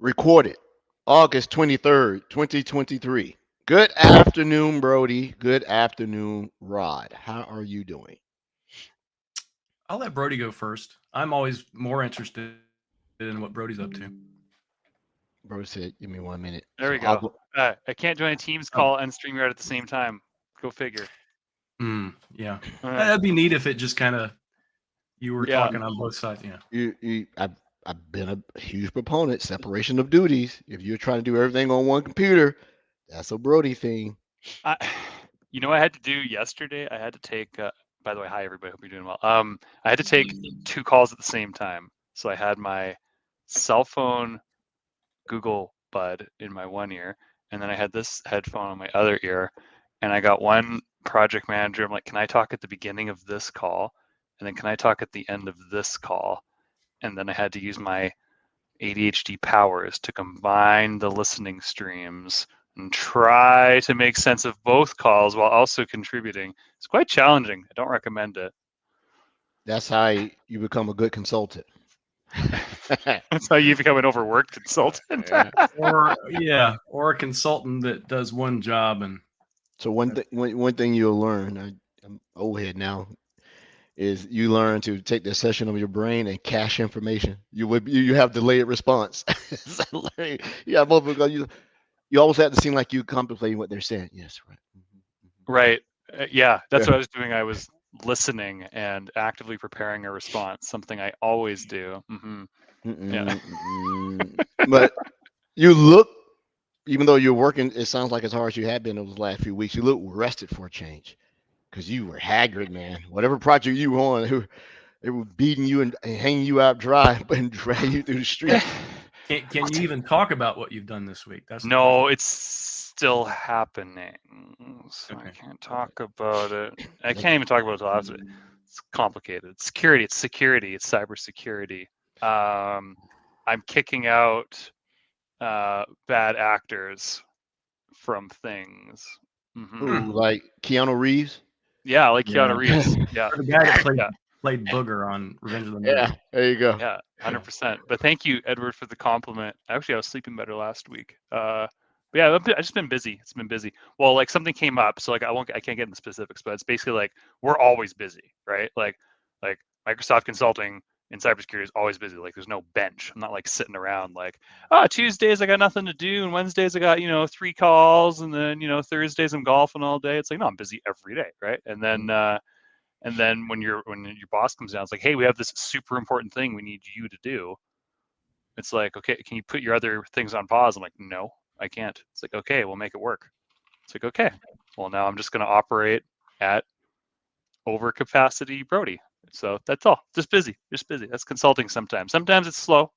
Recorded August 23rd, 2023. Good afternoon, Brody. Good afternoon, Rod. How are you doing? I'll let Brody go first. I'm always more interested in what Brody's up to. Brody said, give me 1 minute. There So we go. I can't join a Teams Oh, call and StreamYard at the same time. Go figure. yeah. Uh, That'd be neat if it just kind of you were yeah. talking on both sides. Yeah. I've been a huge proponent, separation of duties. If you're trying to do everything on one computer, that's a Brody thing. I, what I had to do yesterday? I had to take. By the way, hi everybody. Hope you're doing well. I had to take 2 calls at the same time. So I had my cell phone Google Bud in my one ear, and then I had this headphone on my other ear, and I got one project manager. I'm like, can I talk at the beginning of this call, and then can I talk at the end of this call? And then I had to use my ADHD powers to combine the listening streams and try to make sense of both calls while also contributing. It's quite challenging. I don't recommend it. That's how you become a good consultant. That's how you become an overworked consultant. Or a consultant that does one job and So one thing you'll learn, I'm old head now, is you learn to take the session of your brain and cache information. You have delayed response. So, yeah, both because you always have to seem like you contemplating what they're saying. Yes, right. Right. Yeah, that's Yeah. what I was doing. I was listening and actively preparing a response, something I always do. Yeah. But you look, even though you're working, it sounds like as hard as you have been over the last few weeks. You look rested for a change because you were haggard, man. Whatever project you were on, they were beating you and hanging you out dry and dragging you through the street. can you even talk about what you've done this week? That's No, it's still happening. So okay. I can't talk about it. I can't even talk about it till after. It's complicated. It's security. It's cybersecurity. I'm kicking out bad actors from things. Ooh, like Keanu Reeves. Yeah, like Yeah. Keanu Reeves. Yeah. Or the guy that Yeah. played Booger on Revenge of the Yeah, Nerds. there you go. Yeah, 100%. But thank you, Edward, for the compliment. Actually, I was sleeping better last week. But yeah, I've just been busy. It's been busy. Well, like something came up, so like I can't get into specifics, but it's basically like we're always busy, right? Like Microsoft Consulting in cybersecurity is always busy. Like there's no bench. I'm not like sitting around like, Tuesdays I got nothing to do, and Wednesdays I got 3 calls, and then Thursdays I'm golfing all day. It's like no, I'm busy every day, right? And then when your boss comes down, it's like, hey, we have this super important thing we need you to do. It's like, okay, can you put your other things on pause? I'm like, no, I can't. It's like, okay, we'll make it work. It's like, okay, well now I'm just going to operate at overcapacity Brody. So that's all. Just busy. That's consulting sometimes. Sometimes it's slow.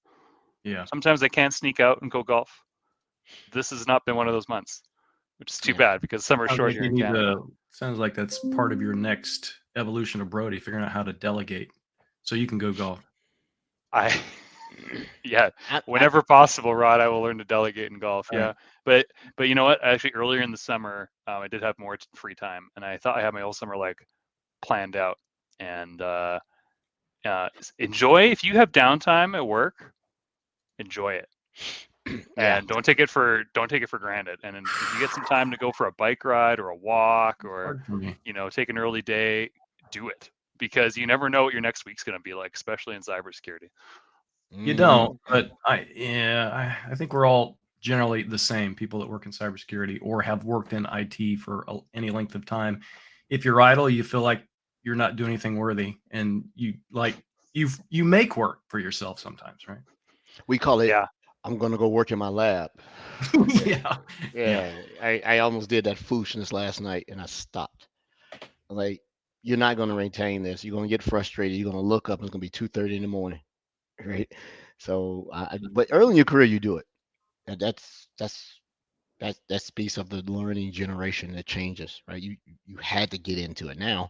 Yeah. Sometimes I can't sneak out and go golf. This has not been one of those months, which is too bad because summer's short here in Canada. Sounds like that's part of your next evolution of Brody, figuring out how to delegate so you can go golf. Whenever possible, Rod, I will learn to delegate in golf. Yeah, but you know what? Actually, earlier in the summer, I did have more free time, and I thought I had my whole summer like planned out. And enjoy if you have downtime at work, enjoy it, and don't take it for granted. And if you get some time to go for a bike ride or a walk or take an early day, do it because you never know what your next week's going to be like, especially in cybersecurity. You don't, but I think we're all generally the same. People that work in cybersecurity or have worked in IT for any length of time. If you're idle, you feel like you're not doing anything worthy, and you make work for yourself sometimes, right? We call it. Yeah. I'm gonna go work in my lab. Yeah. I almost did that foolishness last night, and I stopped. Like, you're not gonna maintain this. You're gonna get frustrated. You're gonna look up, and it's gonna be 2:30 in the morning, right? So, but early in your career, you do it, and that speaks of the learning generation that changes, right? You had to get into it. Now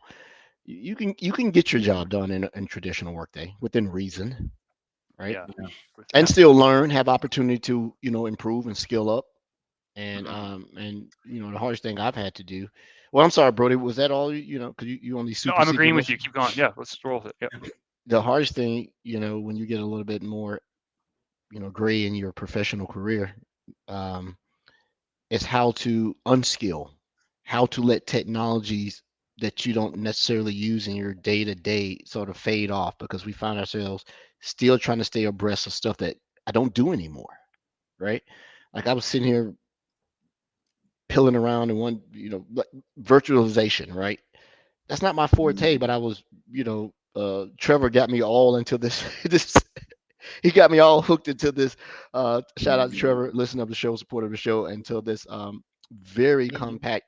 you can get your job done in traditional workday within reason, right? Yeah. And still learn, have opportunity to improve and skill up. And the hardest thing I've had to do. Well, I'm sorry, Brody. Was that all? Because you only super. No, I'm agreeing with you. Keep going. Yeah, let's roll with it. Yep. The hardest thing, when you get a little bit more gray in your professional career, um, is how to unskill, how to let technologies that you don't necessarily use in your day to day sort of fade off, because we find ourselves still trying to stay abreast of stuff that I don't do anymore, right? Like I was sitting here pilling around in one, like virtualization, right? That's not my forte, but I was, Trevor got me all into this, this, he got me all hooked into this. Shout out to Trevor, listen of the show, support of the show, until this very compact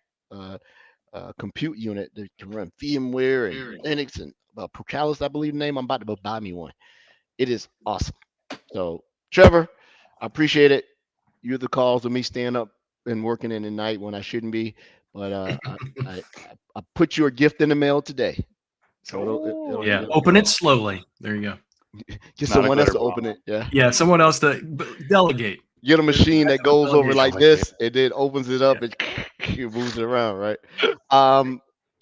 compute unit that can run VMware and Linux and Procalis, I believe the name. I'm about to go buy me one. It is awesome. So, Trevor, I appreciate it. You're the cause of me staying up and working in the night when I shouldn't be. But I put your gift in the mail today. So Yeah, it'll open it slowly. There you go. get Not a someone else glitter to bomb. open it. Yeah. Yeah, someone else to delegate. Get a machine that goes over like Delegation. this and then opens it up and it moves it around, right? Um,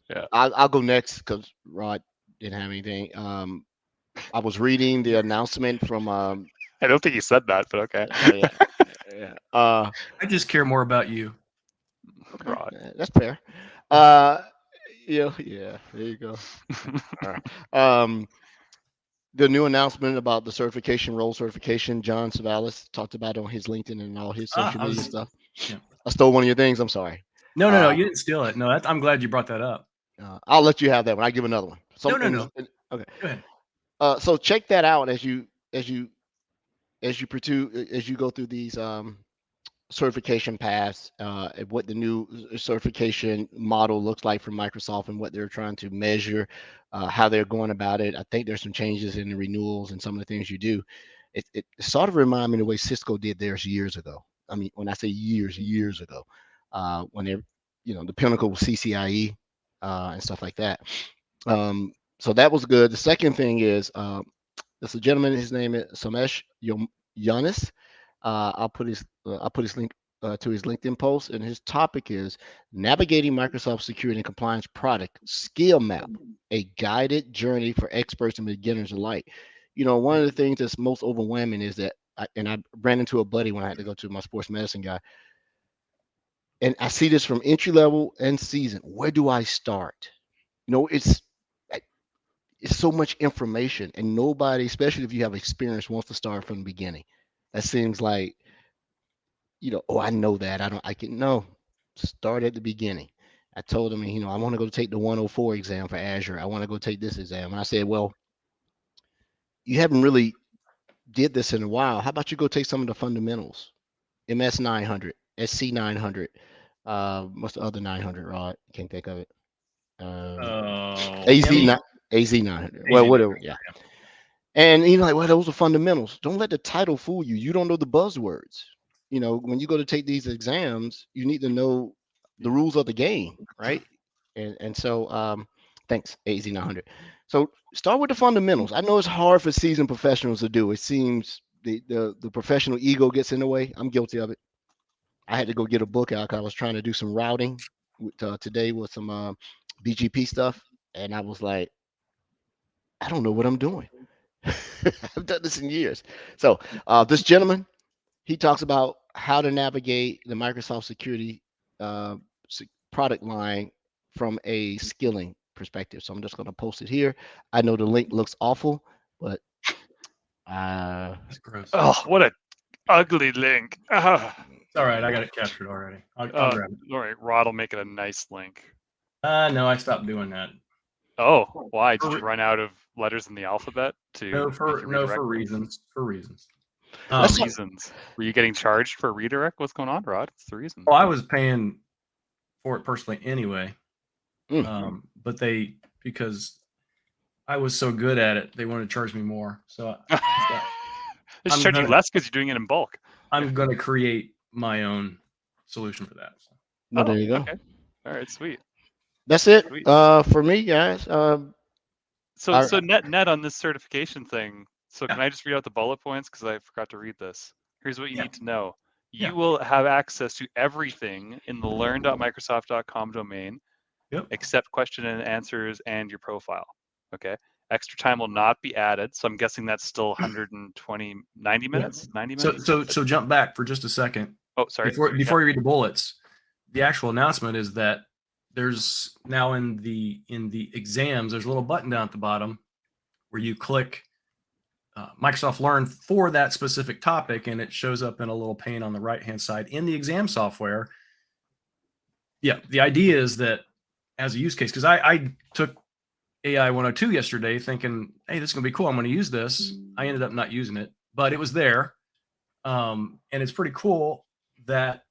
Yeah. I'll go next because Rod didn't have anything. I was reading the announcement from I don't think he said that, but okay. yeah, yeah. I just care more about you. Okay, Rod. that's fair. Uh, yeah. There you go. All right. The new announcement about the certification, role certification, John Savalas talked about on his LinkedIn and all his social media stuff. Yeah. I stole one of your things. I'm sorry. No, you didn't steal it. No, I'm glad you brought that up. I'll let you have that one. I give another one. No. Okay. Go ahead. So check that out as you go through these certification paths, and what the new certification model looks like from Microsoft and what they're trying to measure, how they're going about it. I think there's some changes in the renewals and some of the things you do. It sort of reminds me of the way Cisco did theirs years ago. I mean, when I say years ago, when they're, the pinnacle was CCIE and stuff like that. So that was good. The second thing is, there's a gentleman. His name is Samesh Yanis. I'll put his link to his LinkedIn post, and his topic is navigating Microsoft security and compliance product skill map, a guided journey for experts and beginners alike. One of the things that's most overwhelming is that, I ran into a buddy when I had to go to my sports medicine guy, and I see this from entry level and season. Where do I start? It's so much information, and nobody, especially if you have experience, wants to start from the beginning. That seems like, oh, I know that. I can, no, start at the beginning. I told him, I want to go take the 104 exam for Azure. I want to go take this exam. And I said, well, you haven't really did this in a while. How about you go take some of the fundamentals? MS 900, SC 900. What's the other 900, Rod? Can't think of it. AZ 900. Well, whatever. Yeah. And like, well, those are fundamentals. Don't let the title fool you. You don't know the buzzwords. When you go to take these exams, you need to know the rules of the game, right? And so, thanks, AZ 900. So start with the fundamentals. I know it's hard for seasoned professionals to do. It seems the professional ego gets in the way. I'm guilty of it. I had to go get a book out because I was trying to do some routing today with some BGP stuff, and I was like, I don't know what I'm doing. I've done this in years. So this gentleman, he talks about how to navigate the Microsoft security product line from a skilling perspective. So I'm just going to post it here. I know the link looks awful, but That's gross. Oh, what a ugly link. It's all right. I got it captured already. I'll grab it. All right, Rod will make it a nice link. No, I stopped doing that. Oh, why? Did you run out of letters in the alphabet to For reasons. reasons. Reasons. Were you getting charged for a redirect? What's going on, Rod? It's the reason. Well, I was paying for it personally anyway. But because I was so good at it, they wanted to charge me more. So they just charge you less because you're doing it in bulk. I'm going to create my own solution for that. So. Well, there you go. Okay. All right, sweet. That's it for me, guys. So net on this certification thing. So can I just read out the bullet points because I forgot to read this? Here's what you need to know. You will have access to everything in the learn.microsoft.com domain, except question and answers and your profile. Okay. Extra time will not be added. So I'm guessing that's still 120, 90 minutes, 90 minutes. So jump back for just a second. Oh, sorry. Before you read the bullets, the actual announcement is that there's now in the exams, there's a little button down at the bottom where you click Microsoft Learn for that specific topic, and it shows up in a little pane on the right-hand side in the exam software. Yeah, the idea is that as a use case, because I took AI 102 yesterday thinking, hey, this is going to be cool. I'm going to use this. I ended up not using it, but it was there. And it's pretty cool that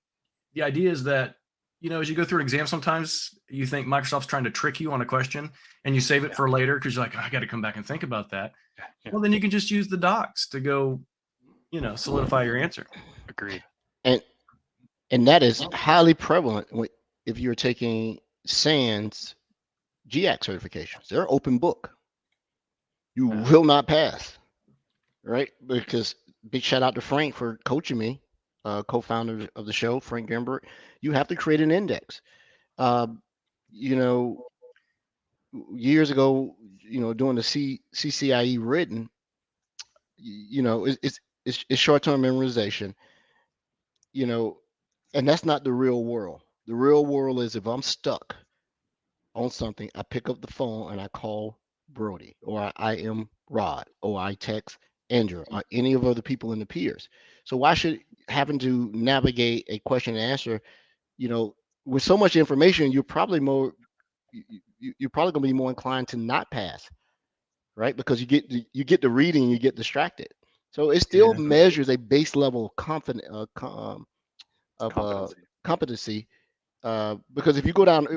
the idea is that, as you go through an exam, sometimes you think Microsoft's trying to trick you on a question and you save it for later because you're like, I got to come back and think about that. Yeah. Well, then you can just use the docs to go, solidify your answer. Agreed. And that is highly prevalent if you're taking SANS GX certifications. They're open book. You will not pass, right? Because big shout out to Frank for coaching me, co-founder of the show, Frank Gembert. You have to create an index. Years ago, doing the CCIE written, it's short-term memorization, and that's not the real world. The real world is if I'm stuck on something, I pick up the phone and I call Brody, or I am Rod, or I text Andrew, or any of other people in the peers. So why should having to navigate a question and answer, with so much information, you're probably going to be more inclined to not pass, right? Because you get the reading, you get distracted. So it still measures a base level of competency. Because if you go down,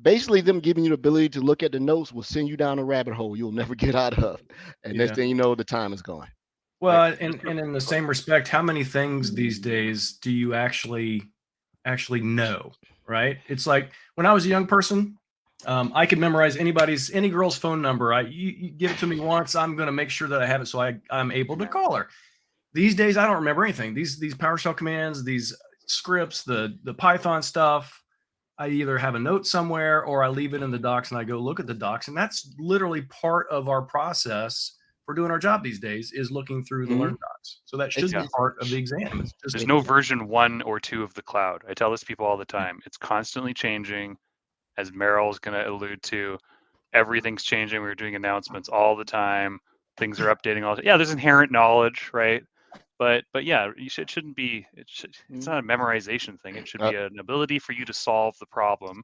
basically them giving you the ability to look at the notes will send you down a rabbit hole you'll never get out of. And next thing you know, the time is gone. Well, right? and in the same respect, how many things these days do you actually know, right? It's like when I was a young person, I could memorize any girl's phone number. You give it to me once, I'm going to make sure that I have it so I'm able to call her. These days, I don't remember anything. These PowerShell commands, these scripts, the Python stuff, I either have a note somewhere or I leave it in the docs and I go look at the docs. And that's literally part of our process for doing our job these days is looking through the Learn docs. So that should be part of the exam. There's no version 1 or 2 of the cloud. I tell this to people all the time. It's constantly changing. As Merill is going to allude to, everything's changing. We're doing announcements all the time. Things are updating all the time. Yeah, there's inherent knowledge, right? But yeah, it shouldn't be. It's not a memorization thing. It should be an ability for you to solve the problem,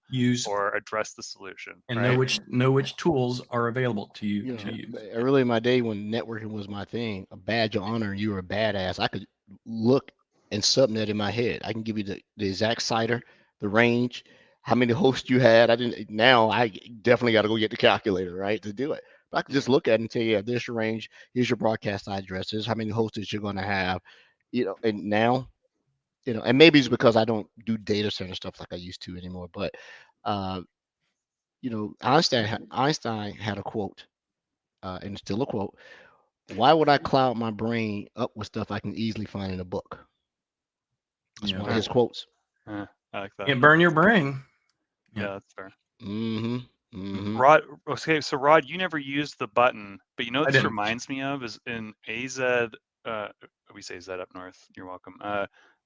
or address the solution, and know which tools are available to you to use. Early in my day, when networking was my thing, a badge of honor, and you were a badass, I could look and subnet in my head. I can give you the exact CIDR, the range, how many hosts you had. Now I definitely got to go get the calculator, right, to do it. I can just look at it and tell you, there's your range, here's your broadcast address, here's how many hosts you're going to have, and now, and maybe it's because I don't do data center stuff like I used to anymore, but, Einstein had a quote, and it's still a quote, why would I cloud my brain up with stuff I can easily find in a book? That's one of his quotes. I like that. Can't burn your brain. Yeah, that's fair. Mm-hmm. Mm-hmm. Rod, okay, so Rod, you never used the button, but what this reminds me of is in AZ, we say Z up north, you're welcome,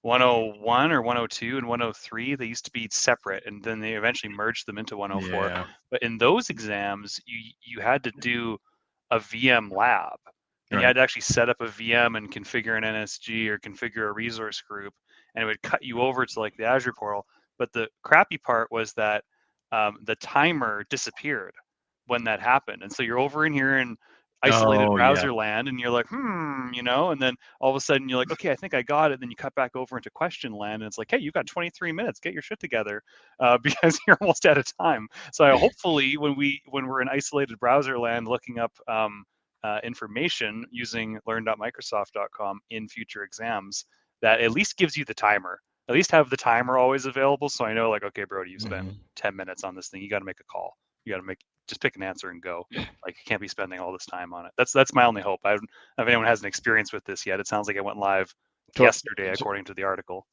101 or 102 and 103, they used to be separate, and then they eventually merged them into 104. Yeah. But in those exams, you had to do a VM lab, and you had to actually set up a VM and configure an NSG or configure a resource group, and it would cut you over to like the Azure portal. But the crappy part was that the timer disappeared when that happened. And so you're over in here in isolated browser land, and you're like, and then all of a sudden you're like, okay, I think I got it. Then you cut back over into question land, and it's like, hey, you've got 23 minutes, get your shit together, because you're almost out of time. So hopefully when we're in isolated browser land looking up information using learn.microsoft.com in future exams, that at least gives you the timer. At least have the timer always available, so I know, like, okay, Brody, you spent 10 minutes on this thing. You got to make a call. You got to just pick an answer and go. Like, you can't be spending all this time on it. That's my only hope. I don't know if anyone has an experience with this yet. It sounds like it went live yesterday, according to the article.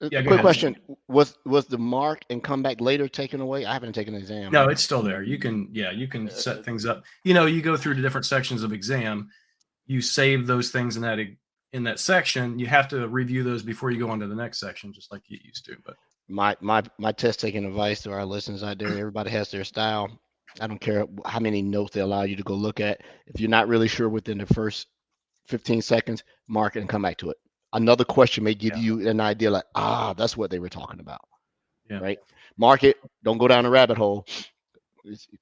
Yeah, go Quick ahead. question: Was the mark and come back later taken away? I haven't taken an exam. No, it's still there. You can set things up. You go through the different sections of exam. You save those things in that section. You have to review those before you go on to the next section, just like you used to. But my test taking advice to our listeners out there. Everybody has their style. I don't care how many notes they allow you to go look at. If you're not really sure within the first 15 seconds, mark it and come back to it. Another question may give you an idea like, that's what they were talking about. Yeah. Right? Mark it. Don't go down a rabbit hole.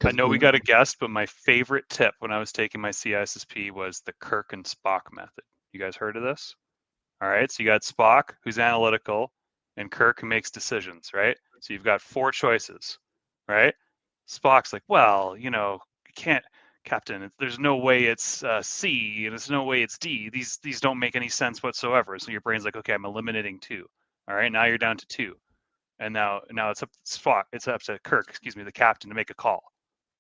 I know we got a guest, but my favorite tip when I was taking my CISSP was the Kirk and Spock method. You guys heard of this? All right. So you got Spock, who's analytical, and Kirk, who makes decisions, right? So you've got 4 choices, right? Spock's like, well, you can't, Captain. There's no way it's C, and there's no way it's D. These don't make any sense whatsoever. So your brain's like, okay, I'm eliminating 2. All right. Now you're down to 2. And now it's up to Spock. It's up to Kirk, the captain, to make a call.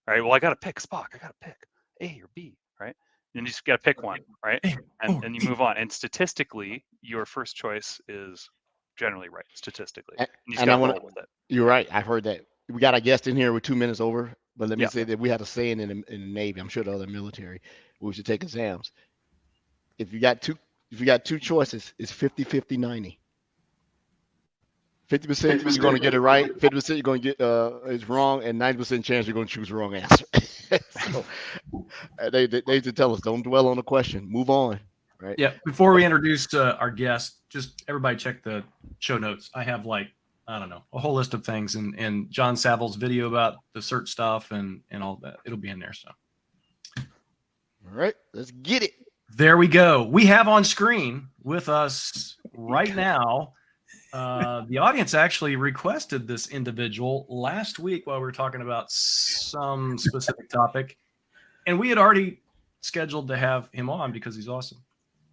All right. Well, I got to pick Spock. I got to pick A or B, right? And you just got to pick one, right? And you move on. And statistically, your first choice is generally right, statistically. And you just got to roll with it. You're right. I've heard that. We got a guest in here with 2 minutes over, but let me say that we had a saying in the Navy. I'm sure the other military, we should take exams. If you got two choices, it's 50, 90. 50% you're going to get it right. 50% you're going to get it's wrong, and 90% chance you're going to choose the wrong answer. So they used to tell us, don't dwell on the question, move on. Right. Yeah. Before we introduce our guest, just everybody check the show notes. I have a whole list of things, and John Saville's video about the search stuff and all that. It'll be in there. So. All right, let's get it. There we go. We have on screen with us right now. The audience actually requested this individual last week while we were talking about some specific topic, and we had already scheduled to have him on because he's awesome.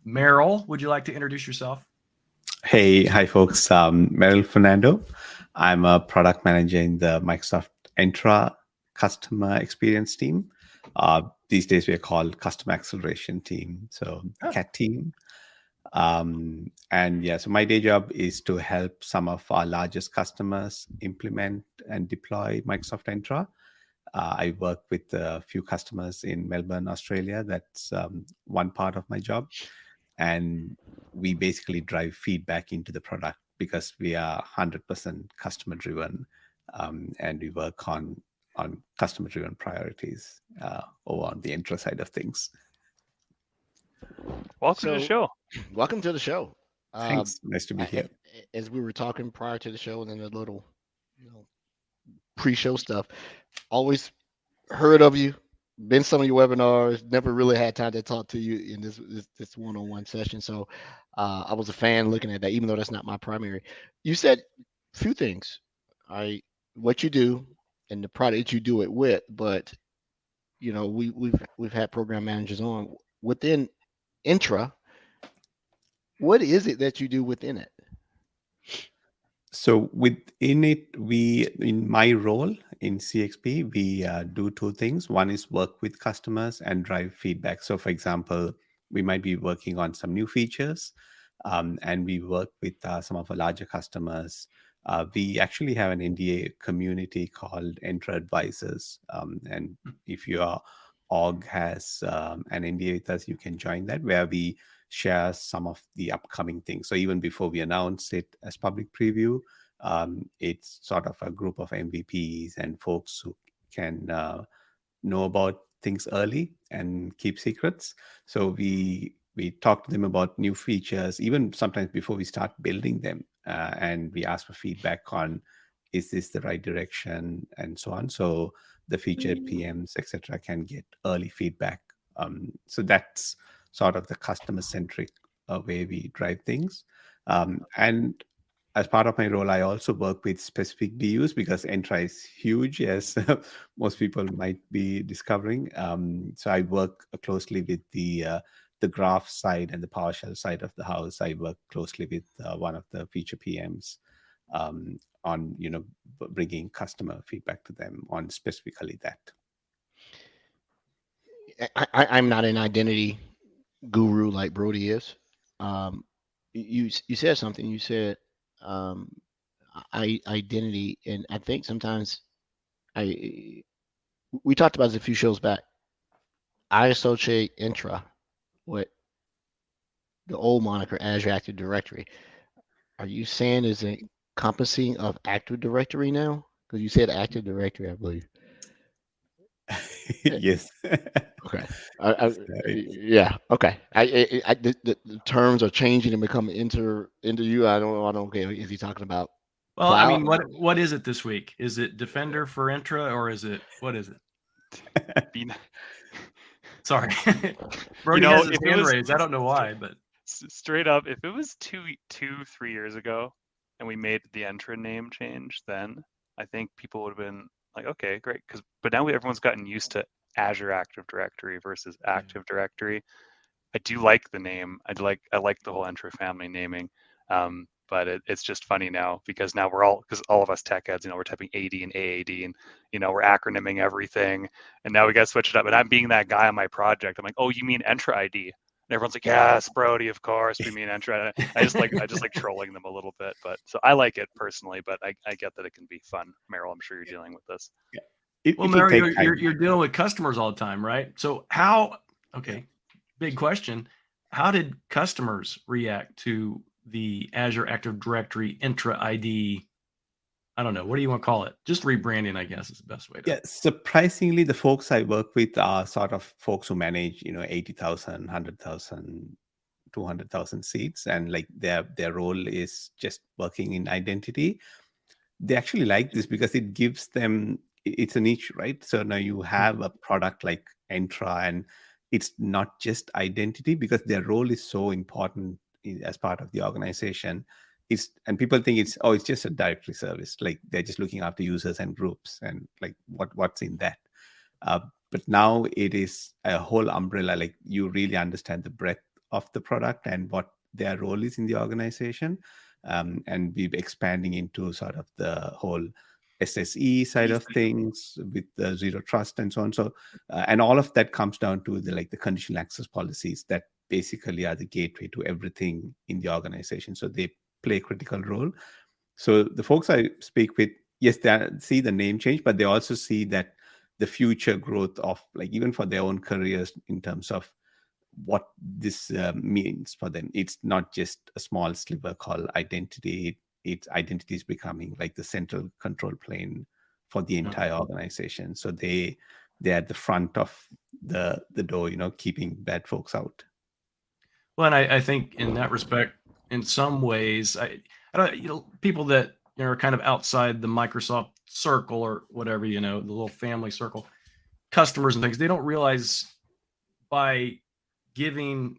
Merill, would you like to introduce yourself? Hi folks. Merill Fernando. I'm a product manager in the Microsoft Entra customer experience team. These days we are called customer acceleration team, so CAT team. So my day job is to help some of our largest customers implement and deploy Microsoft Entra. I work with a few customers in Melbourne, Australia. That's one part of my job. And we basically drive feedback into the product because we are 100% customer driven, and we work on customer driven priorities over on the Entra side of things. Welcome to the show. Welcome to the show. Thanks. Nice to be here. As we were talking prior to the show, and then a little, pre-show stuff. Always heard of you, been some of your webinars. Never really had time to talk to you in this one-on-one session. So I was a fan looking at that, even though that's not my primary. You said a few things. What you do and the product you do it with, but we've had program managers on within Entra. What is it that you do within it? So within it, in my role in CXP, we do 2 things. One is work with customers and drive feedback. So for example, we might be working on some new features, and we work with some of our larger customers. We actually have an NDA community called Entra Advisors. And if your org has an NDA with us, you can join that, where we share some of the upcoming things. So even before we announce it as public preview, it's sort of a group of MVPs and folks who can know about things early and keep secrets. So we talk to them about new features, even sometimes before we start building them, and we ask for feedback on, is this the right direction, and so on. So the featured PMs, etc., can get early feedback. So that's sort of the customer-centric way we drive things. And as part of my role, I also work with specific BUs because Entra is huge, as most people might be discovering. So I work closely with the graph side and the PowerShell side of the house. I work closely with one of the feature PMs on bringing customer feedback to them on specifically that. I'm not an identity guru like Brody is. You said something. You said um, identity, and I think sometimes I we talked about this a few shows back. I associate Entra with the old moniker Azure Active Directory. Are you saying is it encompassing of Active Directory now? Because you said Active Directory, I believe. Yes. Okay. So Yeah. Okay. The terms are changing and becoming into you. I don't care. Is he talking about Well, I cloud? mean, what is it this week? Is it Defender for Entra, or is it what is it? Be- Sorry, you Brody know, has his if it hand was raised. I don't know why, but straight up, if it was 3 years ago, and we made the Entra name change, then I think people would have been like, okay, great. But now everyone's gotten used to Azure Active Directory versus Active Directory. I do like the name. I like the whole Entra family naming. But it's just funny now because now because all of us tech heads, we're typing AD and AAD, and we're acronyming everything, and now we got to switch it up. And I'm being that guy on my project. I'm like, oh, you mean Entra ID? And everyone's like, yes, Brody, of course, we mean Entra. I just like trolling them a little bit, but so I like it personally, but I get that it can be fun. Merill, I'm sure you're dealing with this. well, it'll Mary, take time. you're dealing with customers all the time, right? So okay, big question. How did customers react to the Azure Active Directory Entra ID? I don't know. What do you want to call it? Just rebranding, I guess, is the best way to. Yeah, surprisingly, the folks I work with are sort of folks who manage, 80,000, 100,000, 200,000 seats, and like their role is just working in identity. They actually like this because it gives them, it's a niche, right? So now you have a product like Entra, and it's not just identity because their role is so important as part of the organization. And people think it's just a directory service, like they're just looking after users and groups, and like what's in that. uh, but now it is a whole umbrella, like you really understand the breadth of the product and what their role is in the organization. And we're expanding into sort of the whole SSE side of things with the zero trust and so on. So and all of that comes down to the conditional access policies that basically are the gateway to everything in the organization. So they play a critical role. So the folks I speak with, yes, they see the name change, but they also see that the future growth of, like, even for their own careers in terms of what this means for them. It's not just a small sliver called identity. It's identity is becoming like the central control plane for the entire organization. So they're at the front of the door, keeping bad folks out. Well, and I think in that respect, in some ways, I don't, people that are kind of outside the Microsoft circle or whatever, the little family circle, customers and things, they don't realize by giving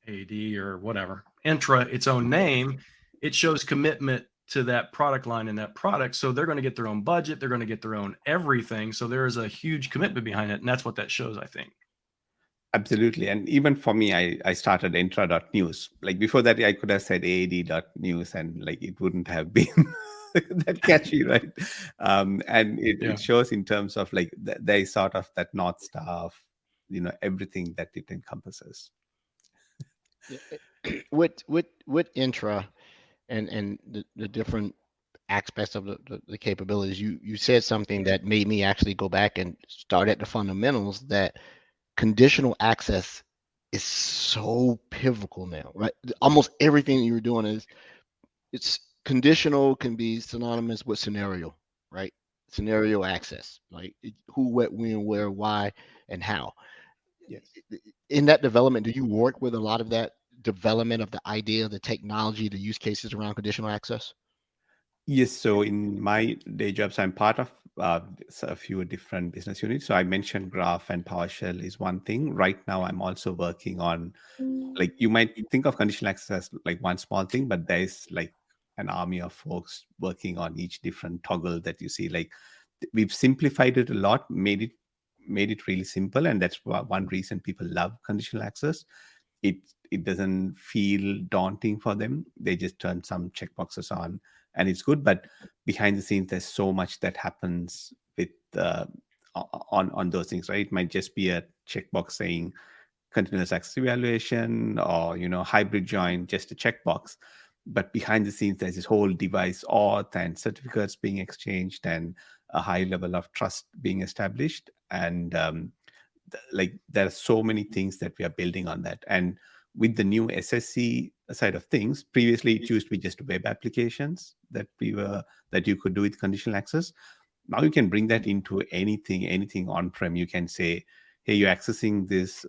AD or whatever Entra its own name, it shows commitment to that product line and that product. So they're going to get their own budget, they're going to get their own everything. So there is a huge commitment behind it, and that's what that shows, I think. Absolutely. And even for me, I started Entra.News. Like before that, I could have said AAD.news and like it wouldn't have been that catchy, right? And it shows in terms of like there is sort of that North Star of, everything that it encompasses. With Entra and the different aspects of the capabilities, you said something that made me actually go back and start at the fundamentals, that conditional access is so pivotal now, right? Almost everything you're doing it's conditional, can be synonymous with scenario, right? Scenario access, like who, what, when, where, why, and how. Yes. In that development, do you work with a lot of that development of the idea, the technology, the use cases around conditional access? Yes. So in my day jobs, I'm part of a few different business units. So I mentioned Graph and PowerShell is one thing. Right now, I'm also working on, like, you might think of conditional access as like one small thing, but there's like an army of folks working on each different toggle that you see. Like, we've simplified it a lot, made it really simple, and that's one reason people love conditional access. It doesn't feel daunting for them. They just turn some checkboxes on and it's good. But behind the scenes, there's so much that happens with on those things, right? It might just be a checkbox saying continuous access evaluation or hybrid join, just a checkbox. but behind the scenes, there's this whole device auth and certificates being exchanged and a high level of trust being established. And like there are so many things that we are building on that. And with the new SSC side of things, previously it used to be just web applications that you could do with conditional access. Now you can bring that into anything on-prem. You can say, hey, you're accessing this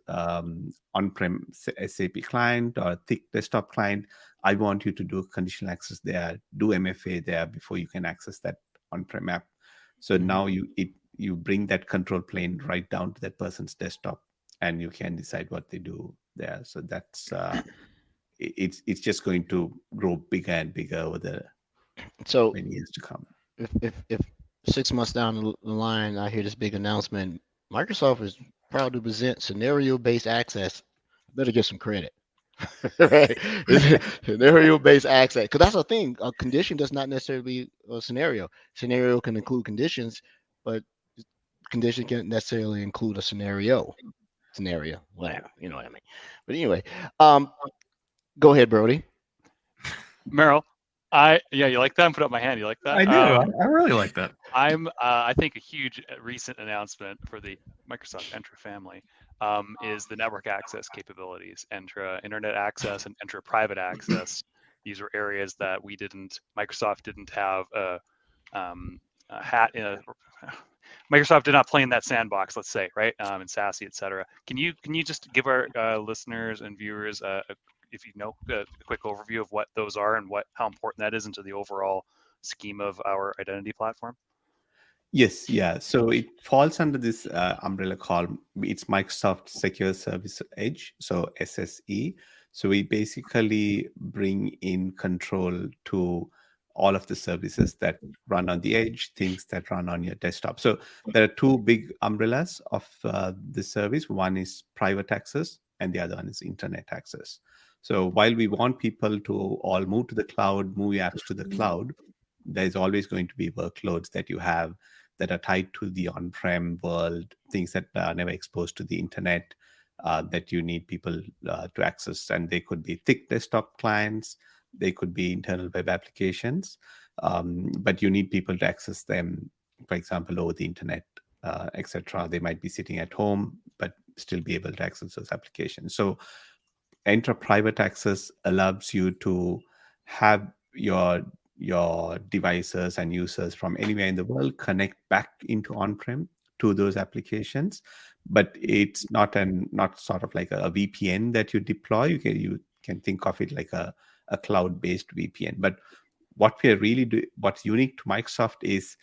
on-prem SAP client or thick desktop client. I want you to do conditional access there, do MFA there before you can access that on-prem app. So now you bring that control plane right down to that person's desktop, and you can decide what they do there. So that's it's just going to grow bigger and bigger over the So many years to come. if 6 months down the line, I hear this big announcement, Microsoft is proud to present scenario-based access. Better get some credit. Right? Scenario-based access, because that's the thing. A condition does not necessarily be a scenario. Scenario can include conditions, but condition can't necessarily include a scenario. Whatever, you know what I mean. But anyway, go ahead, Brody. Merill, you like that? I'm put up my hand. You like that? I do. I really like that. I think a huge recent announcement for the Microsoft Entra family is the network access capabilities, Entra Internet Access and Entra Private Access. These were areas that Microsoft didn't have a hat in Microsoft did not play in that sandbox, let's say, right? In SASE, et cetera. Can you just give our listeners and viewers if you know, a quick overview of what those are and how important that is into the overall scheme of our identity platform? Yes, yeah. So it falls under this umbrella called, it's Microsoft Secure Service Edge, so SSE. So we basically bring in control to all of the services that run on the edge, things that run on your desktop. So there are two big umbrellas of the service. One is private access and the other one is internet access. So while we want people to all move to the cloud, move apps to the cloud, there's always going to be workloads that you have that are tied to the on-prem world, things that are never exposed to the internet, that you need people to access. And they could be thick desktop clients, they could be internal web applications, but you need people to access them, for example, over the internet, etc. They might be sitting at home, but still be able to access those applications. So Entra Private Access allows you to have your devices and users from anywhere in the world connect back into on-prem to those applications, but it's not sort of like a VPN that you deploy. You can think of it like a cloud-based VPN. But what's unique to Microsoft is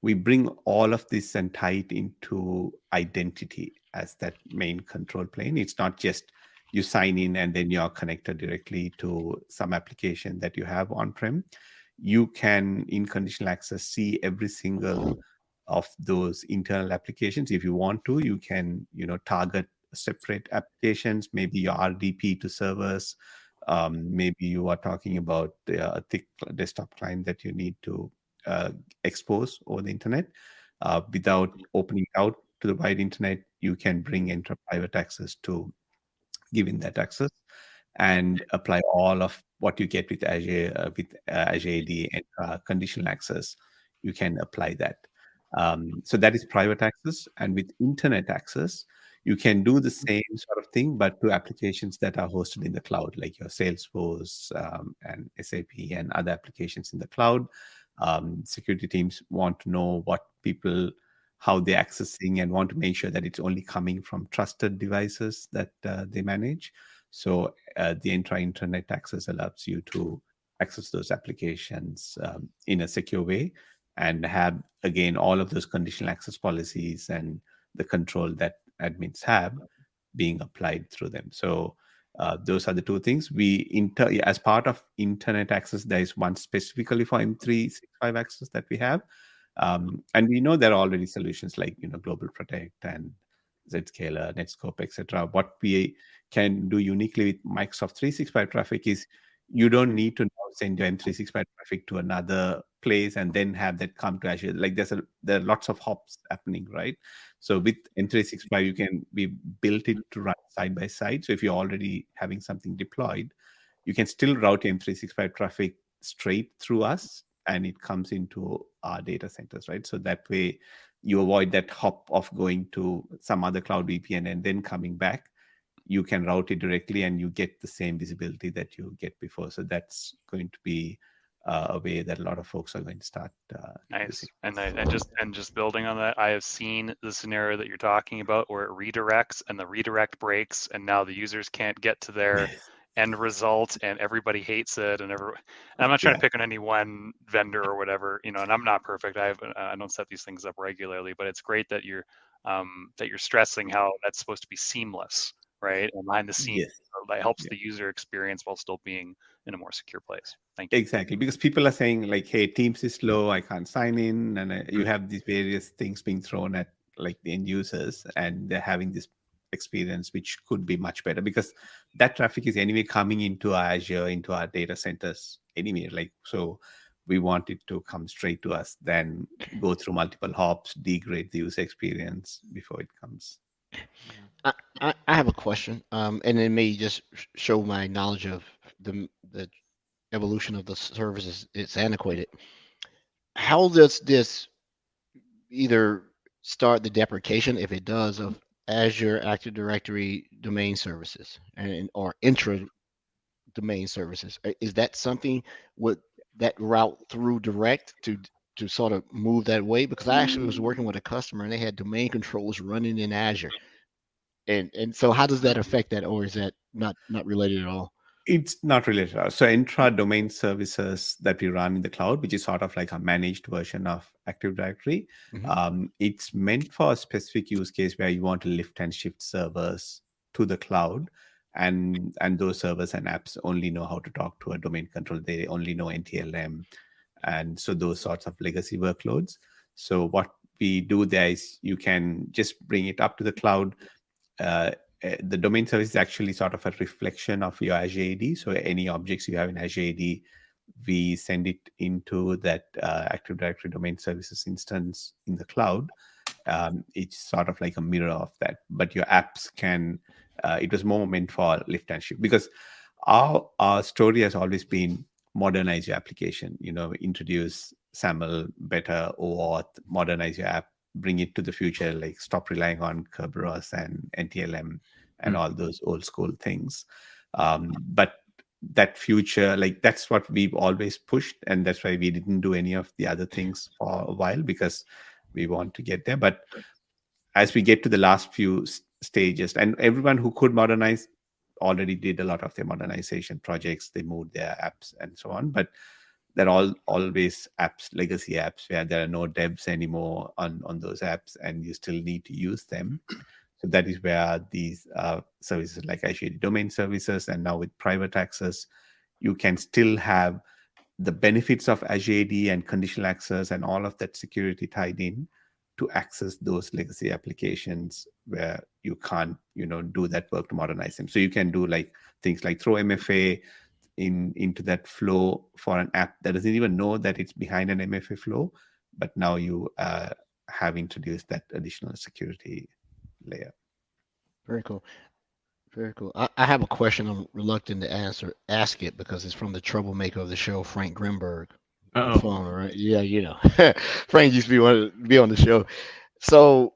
we bring all of this and tie it into identity as that main control plane. It's not just you sign in and then you're connected directly to some application that you have on-prem. You can, in conditional access, see every single of those internal applications. If you want to, you can, target separate applications, maybe your RDP to servers. Maybe you are talking about a thick desktop client that you need to expose over the internet. Without opening out to the wide internet, you can bring Entra Private Access to giving that access and apply all of what you get with Azure, Azure AD and conditional access. You can apply that. So that is private access. And with internet access, you can do the same sort of thing, but to applications that are hosted in the cloud, like your Salesforce and SAP and other applications in the cloud. Security teams want to know how they're accessing and want to make sure that it's only coming from trusted devices that they manage. So the Entra Internet Access allows you to access those applications in a secure way and have, again, all of those conditional access policies and the control that admins have being applied through them. So those are the two things. As part of Internet Access, there is one specifically for M365 access that we have. And we know there are already solutions like Global Protect and Zscaler, Netscope, etc. What we can do uniquely with Microsoft 365 traffic is you don't need to now send your M365 traffic to another place and then have that come to Azure. Like there are lots of hops happening, right? So with M365, we built it to run side by side. So if you're already having something deployed, you can still route M365 traffic straight through us, and it comes into our data centers, right? So that way you avoid that hop of going to some other cloud VPN and then coming back. You can route it directly and you get the same visibility that you get before. So that's going to be a way that a lot of folks are going to start Nice. using. And just building on that, I have seen the scenario that you're talking about where it redirects and the redirect breaks, and now the users can't get to their end result, and everybody hates it. And I'm not trying to pick on any one vendor or whatever, and I'm not perfect. I don't set these things up regularly, but it's great that you're stressing how that's supposed to be seamless, right? And behind the scenes, Yes. that helps the user experience while still being in a more secure place. Thank you. Exactly, because people are saying like, "Hey, Teams is slow. I can't sign in," and you have these various things being thrown at like the end users, and they're having this experience which could be much better because that traffic is anyway coming into our Azure, into our data centers anyway. Like, so we want it to come straight to us, then go through multiple hops, degrade the user experience before it comes. I have a question, and it may just show my knowledge of the evolution of the services. It's antiquated. How does this either start the deprecation, if it does, of Azure Active Directory domain services or Entra domain services? Is that something with that route through direct to sort of move that way? Because I actually was working with a customer and they had domain controllers running in Azure. And so how does that affect that, or is that not related at all? It's not related. So Entra domain services that we run in the cloud, which is sort of like a managed version of Active Directory, it's meant for a specific use case where you want to lift and shift servers to the cloud, and those servers and apps only know how to talk to a domain controller. They only know NTLM, and so those sorts of legacy workloads. So what we do there is you can just bring it up to the cloud. The domain service is actually sort of a reflection of your Azure AD. So any objects you have in Azure AD, we send it into that Active Directory domain services instance in the cloud. It's sort of like a mirror of that. But your apps can, it was more meant for lift and shift, because our story has always been modernize your application, introduce SAML, better OAuth, modernize your app, bring it to the future, like stop relying on Kerberos and NTLM and all those old school things. But that future, like that's what we've always pushed, and that's why we didn't do any of the other things for a while, because we want to get there. But as we get to the last few stages, and everyone who could modernize already did a lot of their modernization projects, they moved their apps and so on. But they're always apps, legacy apps, where there are no devs anymore on those apps, and you still need to use them. So that is where these services like Azure domain services, and now with private access, you can still have the benefits of Azure AD and conditional access and all of that security tied in to access those legacy applications where you can't, do that work to modernize them. So you can do like things like throw MFA into that flow for an app that doesn't even know that it's behind an MFA flow, but now you have introduced that additional security layer. Very cool. Very cool. I have a question I'm reluctant to ask it because it's from the troublemaker of the show, Frank Grimberg. Uh-oh. Right? Yeah, Frank used to be on the show. So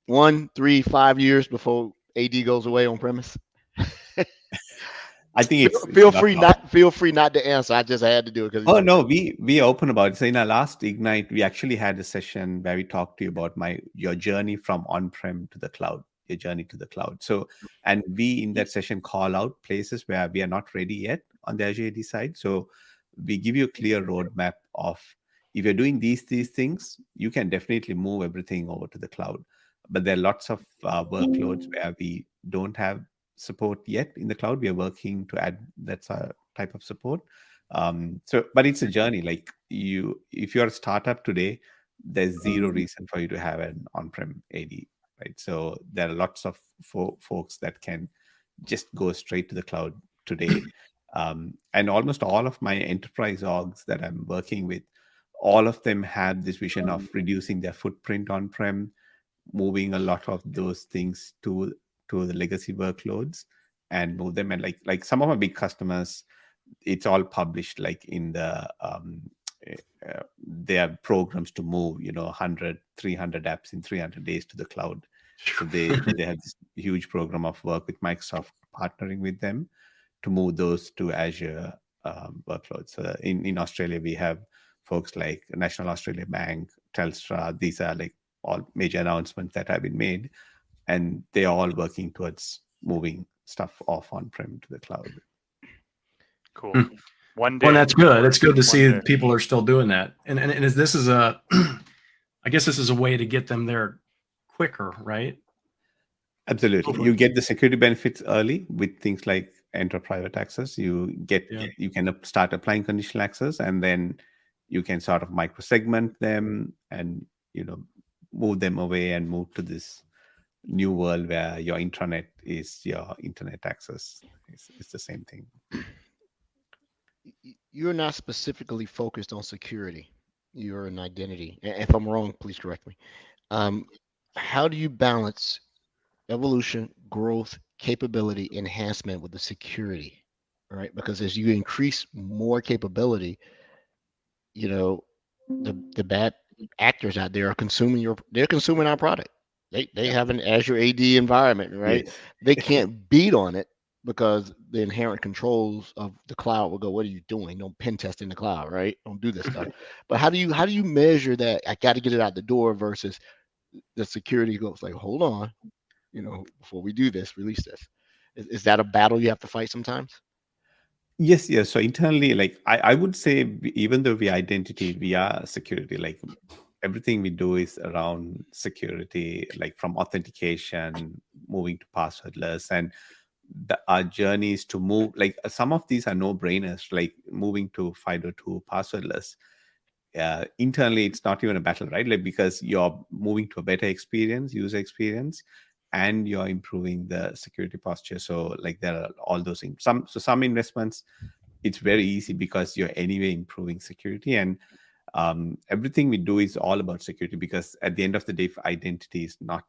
1, 3, 5 years before AD goes away on premise. I think feel free not to answer. I just had to do it because. Oh no, we open about it. So in our last Ignite, we actually had a session where we talked to you about your journey from on-prem to the cloud, your journey to the cloud. So, and we in that session call out places where we are not ready yet on the Azure AD side. So we give you a clear roadmap of, if you're doing these things, you can definitely move everything over to the cloud. But there are lots of workloads where we don't have support yet in the cloud. We are working to add that type of support. But it's a journey. Like if you're a startup today, there's zero reason for you to have an on-prem AD, right? So there are lots of folks that can just go straight to the cloud today. And almost all of my enterprise orgs that I'm working with, all of them have this vision of reducing their footprint on-prem, moving a lot of those things to the legacy workloads, and move them. And like some of our big customers, it's all published like in the they have programs to move 100 300 apps in 300 days to the cloud. So they have this huge program of work with Microsoft partnering with them to move those to Azure workloads. So in Australia, we have folks like National Australia Bank, Telstra. These are like all major announcements that have been made, and they're all working towards moving stuff off on-prem to the cloud. Cool. One day. Well, that's good. It's good to see day. people are still doing that. And this is a, I guess this is a way to get them there quicker, right? Absolutely. You get the security benefits early with things like Entra Private Access. You can start applying conditional access, and then you can sort of micro-segment them and move them away and move to this new world where your intranet is your internet access. It's the same thing. You're not specifically focused on security. You're an identity. If I'm wrong, please correct me. How do you balance evolution, growth, capability, enhancement with the security, right? Because as you increase more capability, the bad actors out there are consuming our product. They have an Azure AD environment, right? Yes. They can't beat on it because the inherent controls of the cloud will go, what are you doing? Don't pen test in the cloud, right? Don't do this stuff. But how do you measure that? I got to get it out the door versus the security goes like, hold on, before we do this, release this. Is that a battle you have to fight sometimes? Yes. So internally, like I would say, even though we identity, we are security. Like everything we do is around security, like from authentication, moving to passwordless, and our journey is to move. Like some of these are no-brainers, like moving to 5.2 passwordless. Internally, it's not even a battle, right? Like because you're moving to a better experience, user experience, and you're improving the security posture. So like there are all those things. Some investments, it's very easy because you're anyway improving security, and everything we do is all about security, because at the end of the day, identity is not,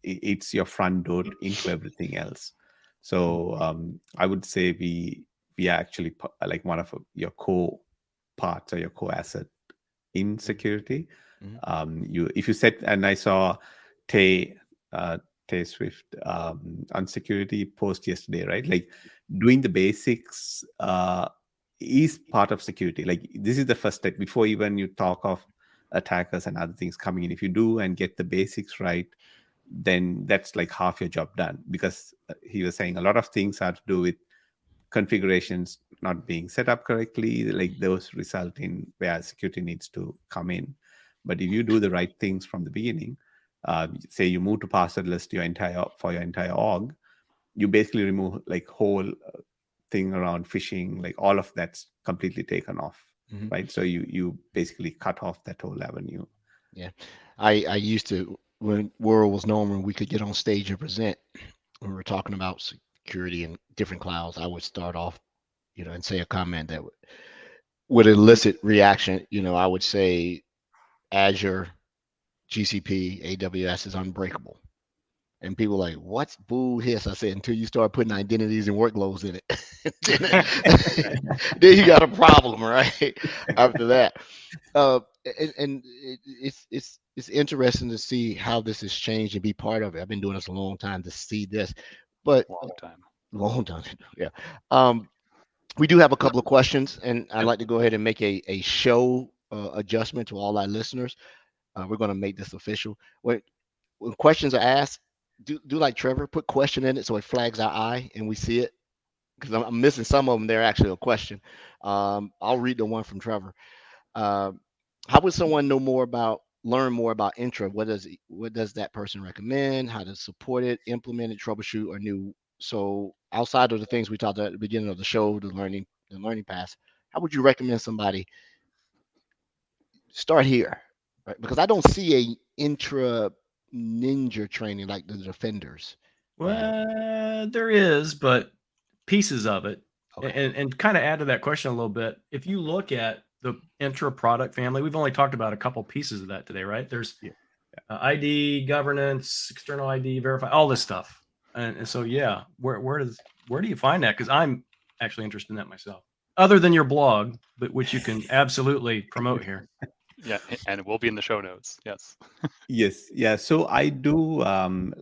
it's your front door into everything else. So I would say we are actually like one of your core parts or your core asset in security. If you said, and I saw Tay Swift on security post yesterday, right? Like doing the basics is part of security. Like this is the first step before even you talk of attackers and other things coming in. If you do and get the basics right, then that's like half your job done, because he was saying a lot of things have to do with configurations not being set up correctly. Like those result in where security needs to come in. But if you do the right things from the beginning, say you move to passwordless for your entire org, you basically remove like whole thing around phishing, like all of that's completely taken off, right? So you basically cut off that whole avenue. Yeah, I used to, when World was known, when we could get on stage and present, when we were talking about security and different clouds, I would start off, and say a comment that would elicit reaction. I would say Azure, GCP, AWS is unbreakable. And people like, what's boo hiss? I said, until you start putting identities and workloads in it. Then you got a problem, right? After that. And it's interesting to see how this has changed and be part of it. I've been doing this a long time to see this. But long time. Yeah. We do have a couple of questions, and I'd like to go ahead and make a show adjustment to all our listeners. We're going to make this official. When questions are asked, do like Trevor, put question in it so it flags our eye and we see it, because I'm missing some of them. They're actually a question. I'll read the one from Trevor. How would someone learn more about Entra? What does that person recommend? How to support it, implement it, troubleshoot, or new? So outside of the things we talked about at the beginning of the show, the learning path, how would you recommend somebody start here? Right? Because I don't see a Entra ninja training like the Defenders. Well, there is, but pieces of it. Okay. And kind of add to that question a little bit. If you look at the Entra product family, we've only talked about a couple pieces of that today, right? There's ID, governance, external ID, verify, all this stuff. And so yeah, where do you find that? Because I'm actually interested in that myself. Other than your blog, but which you can absolutely promote here. Yeah, and it will be in the show notes. Yes. Yes, yeah. So I do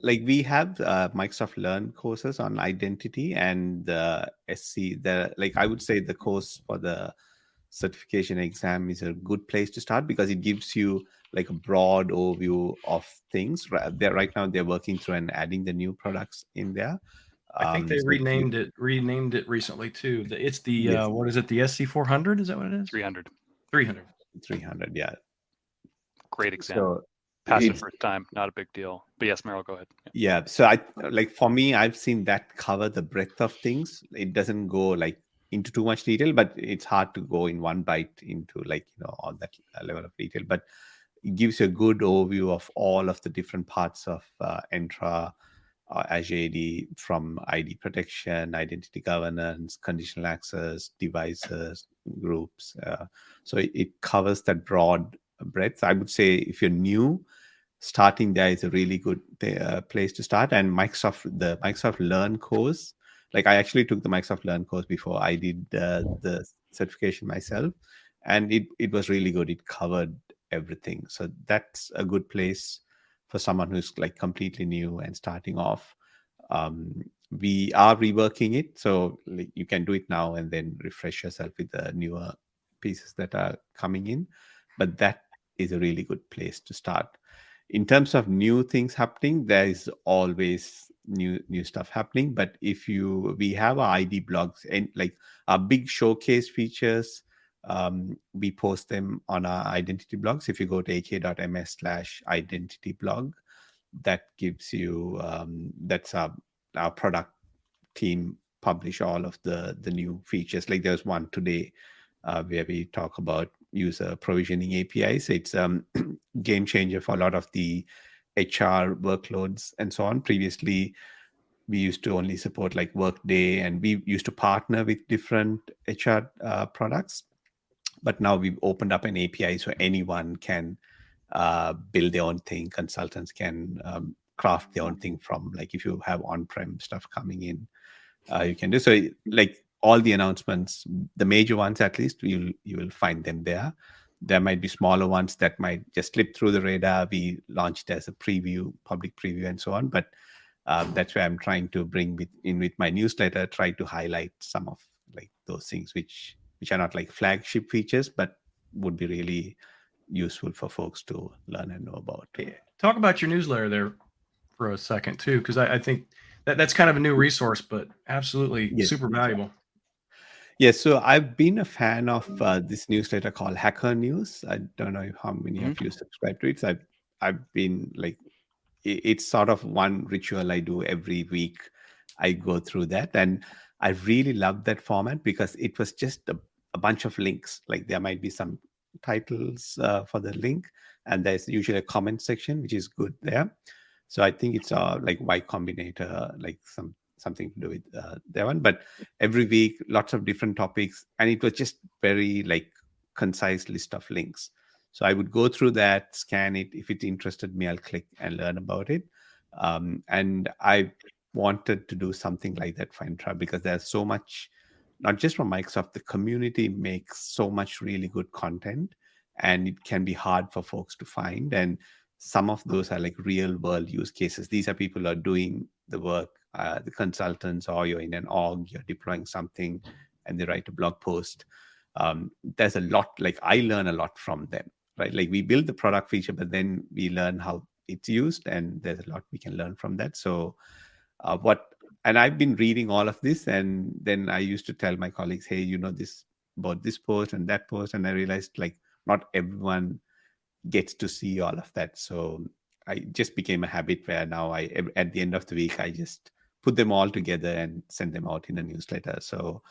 like we have Microsoft Learn courses on identity and the SC. The like I would say the course for the certification exam is a good place to start because it gives you like a broad overview of things. Right now they're working through and adding the new products in there. I think they So renamed it recently too. It's the yes, what is it? The SC400? Is that what it is? 300. 300. 300. Yeah. Great exam. So Passed it it's first time, not a big deal. But yes, Merill, go ahead. Yeah. yeah. So I like for me, I've seen that cover the breadth of things. It doesn't go like into too much detail, but it's hard to go in one bite into like all that level of detail. But it gives you a good overview of all of the different parts of Entra, Azure AD, from ID protection, identity governance, conditional access, devices, groups. So it covers that broad breadth. I would say if you're new, starting there is a really good place to start. And the Microsoft Learn course, like I actually took the Microsoft Learn course before I did the certification myself, and it was really good. It covered everything, so that's a good place for someone who's like completely new and starting off. um, we are reworking it, so like, you can do it now and then refresh yourself with the newer pieces that are coming in, but that is a really good place to start. In terms of new things happening, there is always new stuff happening. But if you we have our ID blogs and like our big showcase features, we post them on our identity blogs. If you go to ak.ms/identity blog, that gives you that's our product team publish all of the new features. Like there's one today where we talk about user provisioning APIs. It's game changer for a lot of the HR workloads and so on. Previously, we used to only support like Workday, and we used to partner with different HR products. But now we've opened up an API so anyone can build their own thing. Consultants can craft their own thing from, like, if you have on-prem stuff coming in, you can do so. Like all the announcements, the major ones at least, you will find them there. There might be smaller ones that might just slip through the radar. We launched as a preview, public preview, and so on. But that's where I'm trying to bring with my newsletter, try to highlight some of like those things which are not like flagship features, but would be really useful for folks to learn and know about. Talk about your newsletter there for a second too, because I think that's kind of a new resource, but absolutely super valuable. Yes, so I've been a fan of this newsletter called Hacker News. I don't know how many of you subscribe to it. So I've been like, it's sort of one ritual I do every week. I go through that, and I really love that format because it was just a bunch of links. Like there might be some titles for the link, and there's usually a comment section, which is good there. So I think it's like Y Combinator, like something to do with that one. But every week, lots of different topics, and it was just very like concise list of links. So I would go through that, scan it. If it interested me, I'll click and learn about it. And I wanted to do something like that for Entra because there's so much, not just from Microsoft, the community makes so much really good content, and it can be hard for folks to find. And some of those are like real world use cases. These are people who are doing the work, the consultants, or you're in an org, you're deploying something, and they write a blog post. There's a lot, like I learn a lot from them, right? Like we build the product feature, but then we learn how it's used, and there's a lot we can learn from that. So and I've been reading all of this, and then I used to tell my colleagues, hey, this about this post and that post, and I realized like not everyone gets to see all of that. So I just became a habit where now at the end of the week, I just put them all together and send them out in a newsletter. So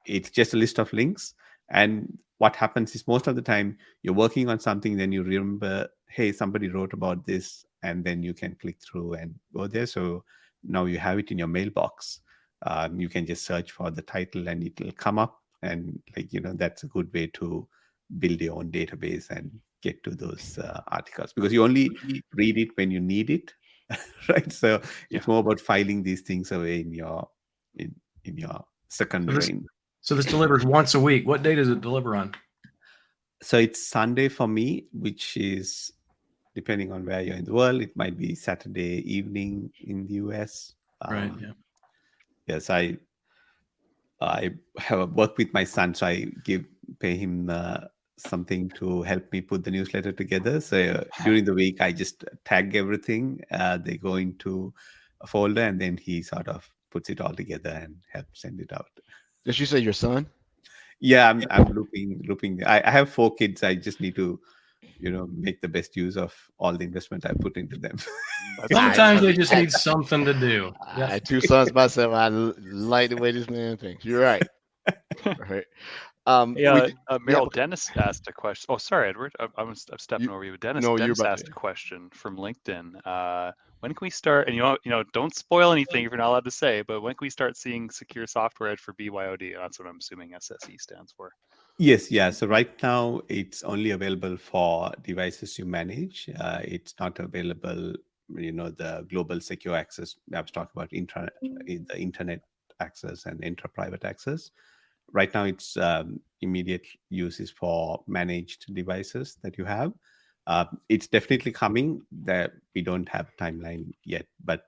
it's just a list of links. And what happens is most of the time you're working on something, then you remember, hey, somebody wrote about this, and then you can click through and go there. So now you have it in your mailbox. You can just search for the title and it will come up. And that's a good way to build your own database and get to those articles, because you only read it when you need it. right? So Yeah. it's more about filing these things away in your second brain. So this delivers once a week. What day does it deliver on? So it's Sunday for me, which is depending on where you're in the world. It might be Saturday evening in the US. Right. Yeah. Yes, I have worked with my son, so I pay him something to help me put the newsletter together. So during the week, I just tag everything. They go into a folder, and then he sort of puts it all together and helps send it out. Did you say your son? Yeah, I'm looping. I have 4 kids. I just need to, make the best use of all the investment I put into them. Sometimes they just need something to do. I had 2 sons myself. I like the way this man thinks. You're right. Right. Merill, Dennis asked a question. Oh, sorry, Edward. I'm stepping over you. Dennis asked a question from LinkedIn. When can we start? And don't spoil anything if you're not allowed to say. But when can we start seeing Secure Software Edge for BYOD? That's what I'm assuming SSE stands for. Yes, yeah. So right now it's only available for devices you manage. It's not available. The global secure access. I was talking about the internet access and Entra private access. Right now, it's immediate use is for managed devices that you have. It's definitely coming. That we don't have a timeline yet, but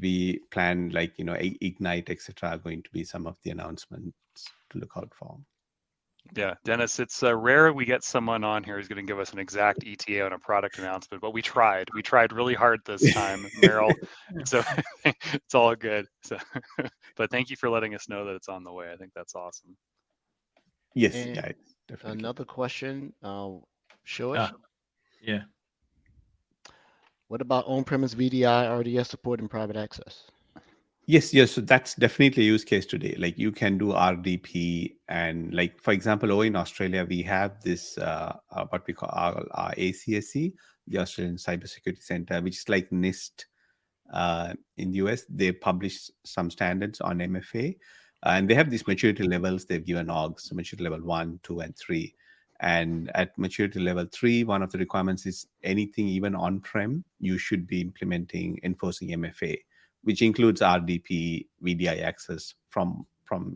we plan Ignite, etc. are going to be some of the announcements to look out for. Yeah, Dennis, it's rare we get someone on here who's going to give us an exact ETA on a product announcement, but we tried. We tried really hard this time, Merill. So it's all good. So, but thank you for letting us know that it's on the way. I think that's awesome. Yes, And yeah, definitely. another question, show it. Yeah. What about on-premise VDI RDS support and private access? Yes. So that's definitely a use case today. Like you can do RDP, and for example, over in Australia, we have this what we call our ACSC, the Australian Cybersecurity Center, which is like NIST in the US. They publish some standards on MFA, and they have these maturity levels. They've given orgs, maturity level 1, 2, and 3. And at maturity level 3, one of the requirements is anything even on-prem, you should be enforcing MFA, which includes RDP, VDI access from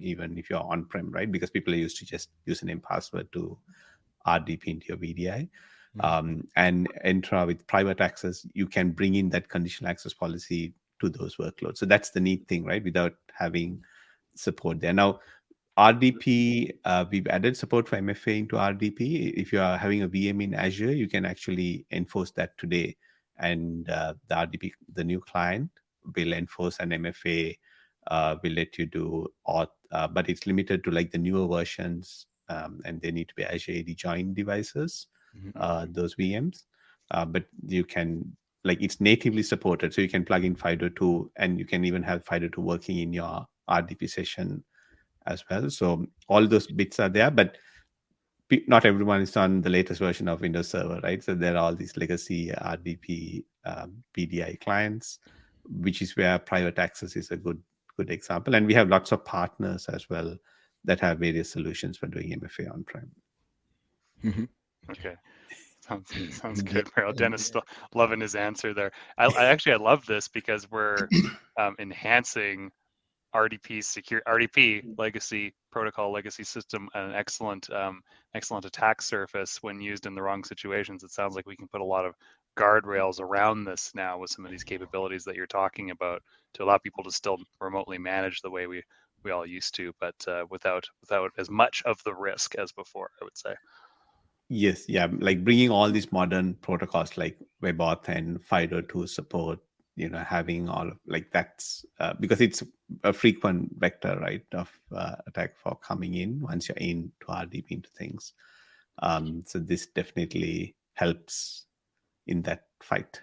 even if you're on-prem, right? Because people are used to just username password to RDP into your VDI. And Entra with private access, you can bring in that conditional access policy to those workloads. So that's the neat thing, right? Without having support there. Now, RDP, we've added support for MFA into RDP. If you are having a VM in Azure, you can actually enforce that today. And the RDP, the new client, will enforce an MFA, will let you do auth, but it's limited to the newer versions, and they need to be Azure AD joined devices, those VMs. But you can, it's natively supported, so you can plug in FIDO2, and you can even have FIDO2 working in your RDP session as well. So all those bits are there, but not everyone is on the latest version of Windows Server, right? So there are all these legacy RDP PDI clients, which is where private access is a good example. And we have lots of partners as well that have various solutions for doing MFA on-prem. Okay. Sounds good, Merill. Dennis still loving his answer there. I love this because we're enhancing RDP legacy protocol, legacy system, an excellent attack surface when used in the wrong situations. It sounds like we can put a lot of guardrails around this now with some of these capabilities that you're talking about to allow people to still remotely manage the way we all used to, but without as much of the risk as before, I would say. Yes, yeah, bringing all these modern protocols like WebAuth and FIDO2 support, having all of that's because it's a frequent vector, right, of attack for coming in once you're into RDP into things. So this definitely helps in that fight.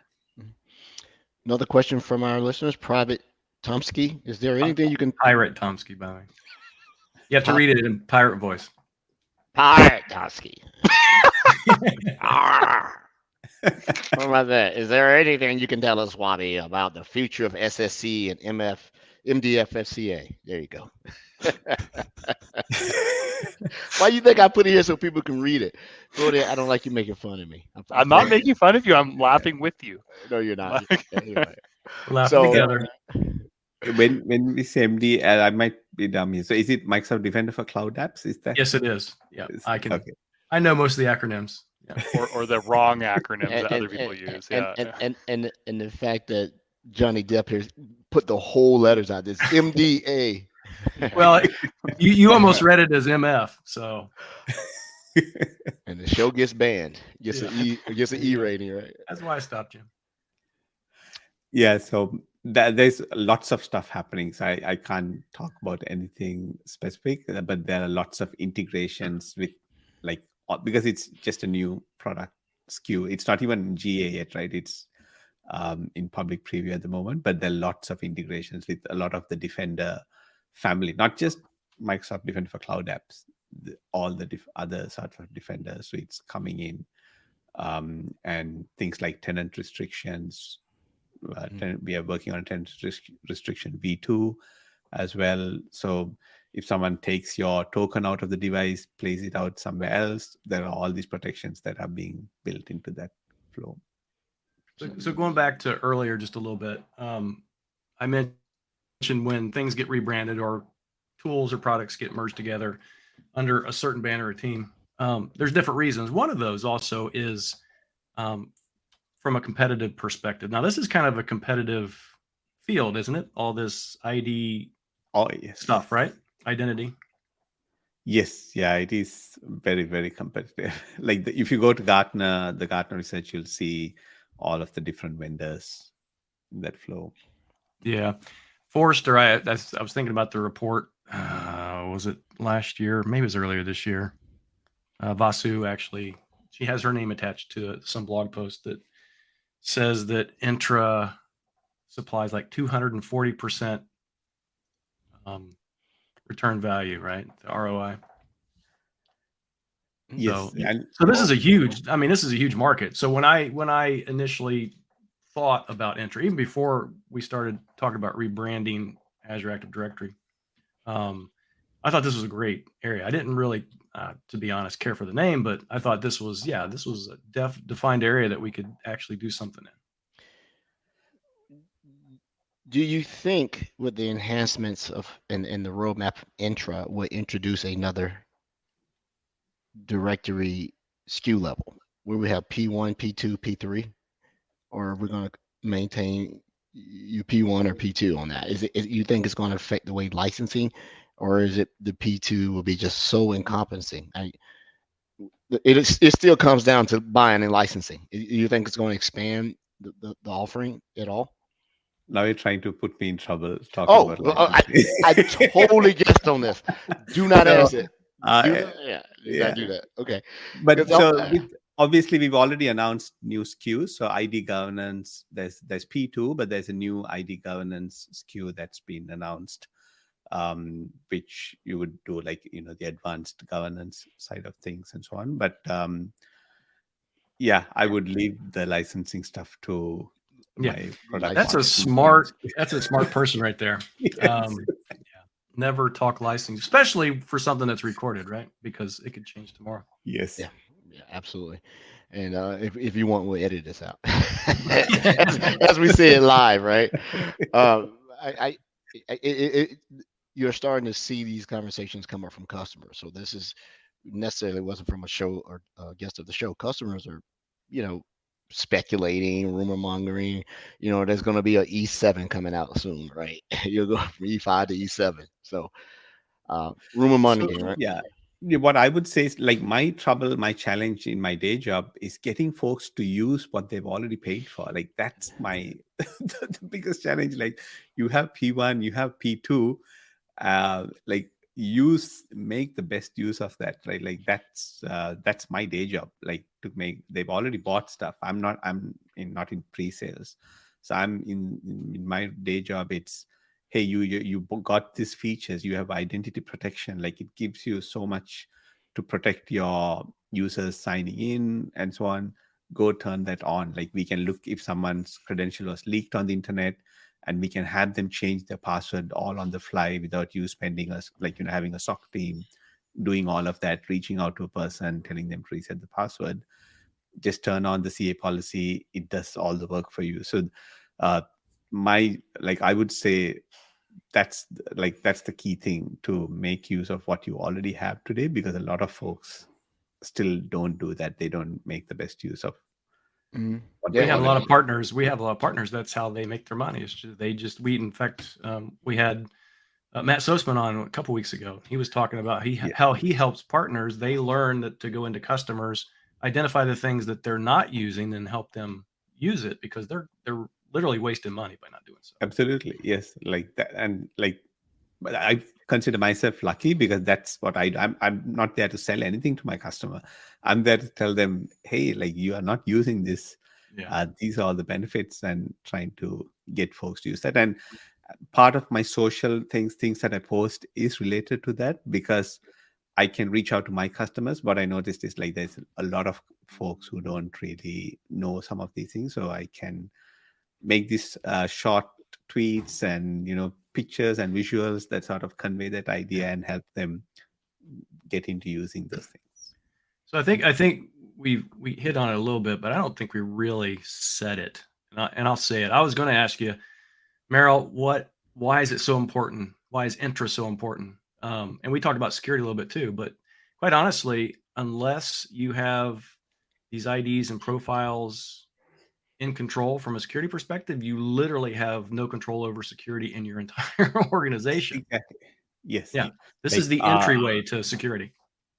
Another question from our listeners, Private Tomsky. Is there anything you can... Pirate Tomsky, by the way. You have to read it in pirate voice. Pirate Tomsky. What about that? Is there anything you can tell us, Swami, about the future of SSC and MDFFCA. There you go. Why you think I put it here so people can read it? Brody, I don't like you making fun of me. I'm not making fun of you. I'm laughing with you. No, you're not. Like, You're right. We're laughing So together. When we say MD, I might be dumb here. So is it Microsoft Defender for Cloud Apps? Is that? Yes, it is. Yeah, I can. Okay. I know most of the acronyms. Yeah. or the wrong acronyms that and other people use. and, Yeah. and the fact that Johnny Depp here put the whole letters out. This MDA. Well, you almost read it as MF. So. And the show gets banned. Gets an E Yeah. rating, right? That's why I stopped you. Yeah, so there's lots of stuff happening. So I can't talk about anything specific, but there are lots of integrations with because it's just a new product SKU. It's not even GA yet, right? It's in public preview at the moment, but there are lots of integrations with a lot of the Defender family, not just Microsoft Defender for Cloud Apps, all the other sorts of Defender suites coming in, and things like tenant restrictions. We are working on tenant restriction V2 as well. So if someone takes your token out of the device, plays it out somewhere else, there are all these protections that are being built into that flow. So going back to earlier just a little bit, I mentioned when things get rebranded or tools or products get merged together under a certain banner or team, there's different reasons. One of those also is from a competitive perspective. Now, this is kind of a competitive field, isn't it? All this ID stuff, right? Identity. Yes, yeah, it is very, very competitive. If you go to Gartner, the Gartner research, you'll see all of the different vendors in that flow. Yeah. Forrester, I was thinking about the report. Was it last year? Maybe it was earlier this year. Vasu, actually, she has her name attached to some blog post that says that Entra supplies like 240% return value, right? The ROI. Yes. So this is a huge market. So when I initially thought about Entra, even before we started talking about rebranding Azure Active Directory, I thought this was a great area. I didn't really, to be honest, care for the name, but I thought this was a defined area that we could actually do something in. Do you think with the enhancements in the roadmap Entra will introduce another directory SKU level where we have P1, P2, P3, or are we going to maintain P1 or P2 on that? You think it's going to affect the way licensing, or is it the P2 will be just so encompassing? It still comes down to buying and licensing. You think it's going to expand the offering at all? Now you're trying to put me in trouble. I totally guessed on this. Do not ask it. You gotta do that. Okay. But obviously we've already announced new SKUs. So ID governance, there's P2, but there's a new ID governance SKU that's been announced, which you would do the advanced governance side of things and so on. But I would leave the licensing stuff to my product. That's a smart person right there. Yes. Never talk licensing, especially for something that's recorded, right? Because it could change tomorrow. Yes. Yeah, absolutely. And if you want, we'll edit this out as we see it live, right? You're starting to see these conversations come up from customers. So this is necessarily wasn't from a show or a guest of the show. Customers are, speculating, rumor mongering. There's going to be an E7 coming out soon, right? You'll go from E5 to E7. So rumor mongering, right? Yeah. What I would say is my challenge in my day job is getting folks to use what they've already paid for. That's my the biggest challenge. You have P1, you have P2, make the best use of that, right? That's my day job. They've already bought stuff. I'm not in pre-sales, so I'm in my day job. It's, hey, you got these features. You have identity protection. It gives you so much to protect your users signing in and so on. Go turn that on. We can look if someone's credential was leaked on the internet. and we can have them change their password all on the fly without you spending us like having a SOC team doing all of that, reaching out to a person, telling them to reset the password. Just turn on the CA policy; it does all the work for you. So, uh, I would say that's the key thing, to make use of what you already have today, because a lot of folks still don't do that. They don't make the best use of Mm-hmm. what Yeah, We they have a and lot already of partners. We have a lot of partners. That's how they make their money. It's just, in fact, we had Matt Sosman on a couple weeks ago. He was talking about yeah. how he helps partners. They learn that to go into customers, identify the things that they're not using, and help them use it, because they're literally wasting money by not doing so. Absolutely, yes, like that. And but I consider myself lucky, because that's what I do. I'm not there to sell anything to my customer. I'm there to tell them, hey, like, you are not using this. Yeah. These are all the benefits, and trying to get folks to use that. And part of my social things that I post is related to that, because I can reach out to my customers. What I noticed is, like, there's a lot of folks who don't really know some of these things, so I can make these short tweets and pictures and visuals that sort of convey that idea and help them get into using those things. So I think we hit on it a little bit, but I don't think we really said it. And I'll say it. I was going to ask you, Merill, why is it so important? Why is Entra so important? And we talked about security a little bit too, but quite honestly, unless you have these IDs and profiles in control from a security perspective, you literally have no control over security in your entire organization. Exactly. Yes. Yeah. This Like, is the entryway to security.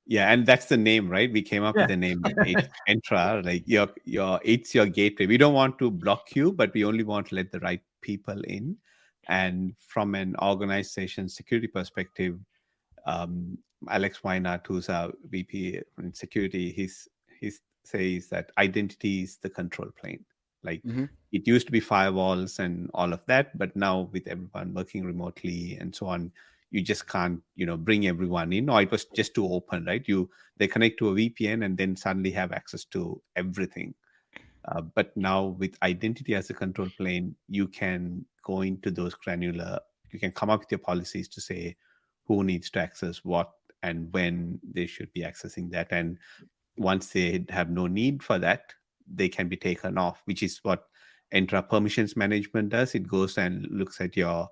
yeah, and that's the name, right? We came up with Yeah. the name. It's Entra. Like, it's your gateway. We don't want to block you, but we only want to let the right people in. And from an organization security perspective, um, Alex Weinert, who's our VP in security, he says that identity is the control plane. Like, Mm-hmm. it used to be firewalls and all of that, but now with everyone working remotely and so on, you just can't bring everyone in, or it was just too open, right? They connect to a VPN and then suddenly have access to everything. But now with identity as a control plane, you can go into those granular, you can come up with your policies to say who needs to access what and when they should be accessing that. And once they have no need for that, they can be taken off, which is what Entra Permissions Management does. It goes and looks at your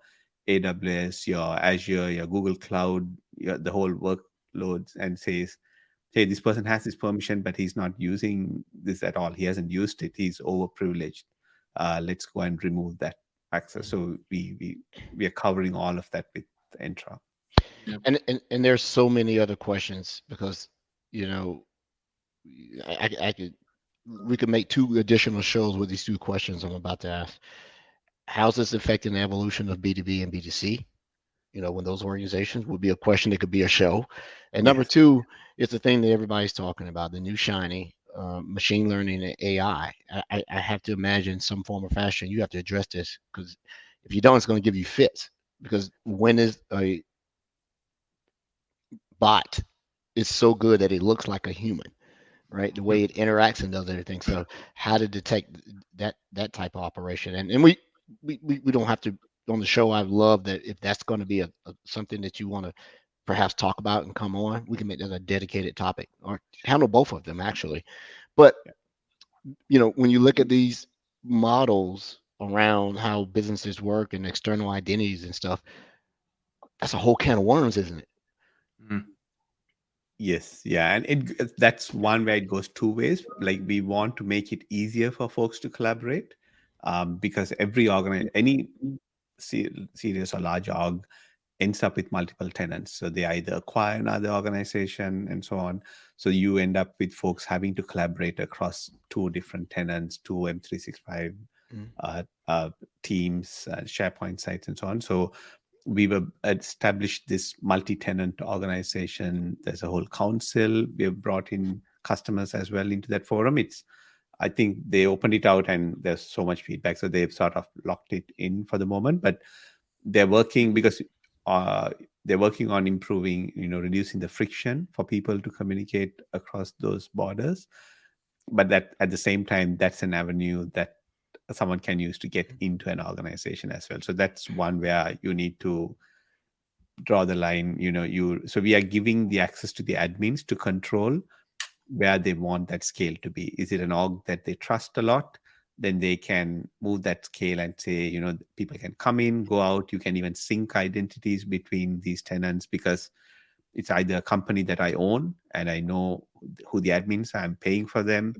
AWS, your Azure, your Google Cloud, the whole workloads, and says, hey, this person has this permission, but he's not using this at all. He hasn't used it. He's overprivileged. Let's go and remove that access. So we are covering all of that with Entra. And there's so many other questions, because you know I could we could make 2 additional shows with these 2 questions I'm about to ask. How's this affecting the evolution of B2B and B2C? When those organizations would be a question that could be a show. And number Yes. 2 is the thing that everybody's talking about, the new shiny machine learning and AI. I have to imagine some form or fashion you have to address this, because if you don't, it's going to give you fits. Because when is a bot is so good that it looks like a human, right? The way it interacts and does everything. So how to detect that type of operation, and we don't have to on the show. I love that if that's going to be a something that you want to perhaps talk about and come on, we can make that a dedicated topic or handle both of them actually. But when you look at these models around how businesses work and external identities and stuff, that's a whole can of worms, isn't it? Mhm. Yes, yeah, and that's one where it goes 2 ways. Like, we want to make it easier for folks to collaborate, because any serious or large org ends up with multiple tenants. So they either acquire another organization and so on. So you end up with folks having to collaborate across 2 different tenants, 2 M365 Mm. teams, SharePoint sites, and so on. So we've established this multi-tenant organization. There's a whole council. We have brought in customers as well into that forum. I think they opened it out and there's so much feedback. So they've sort of locked it in for the moment, but they're working because they're working on improving, reducing the friction for people to communicate across those borders. But that at the same time, that's an avenue that someone can use to get into an organization as well. So that's one where you need to draw the line. So we are giving the access to the admins to control where they want that scale to be. Is it an org that they trust a lot? Then they can move that scale and say, people can come in, go out. You can even sync identities between these tenants, because it's either a company that I own and I know who the admins are, I'm paying for them,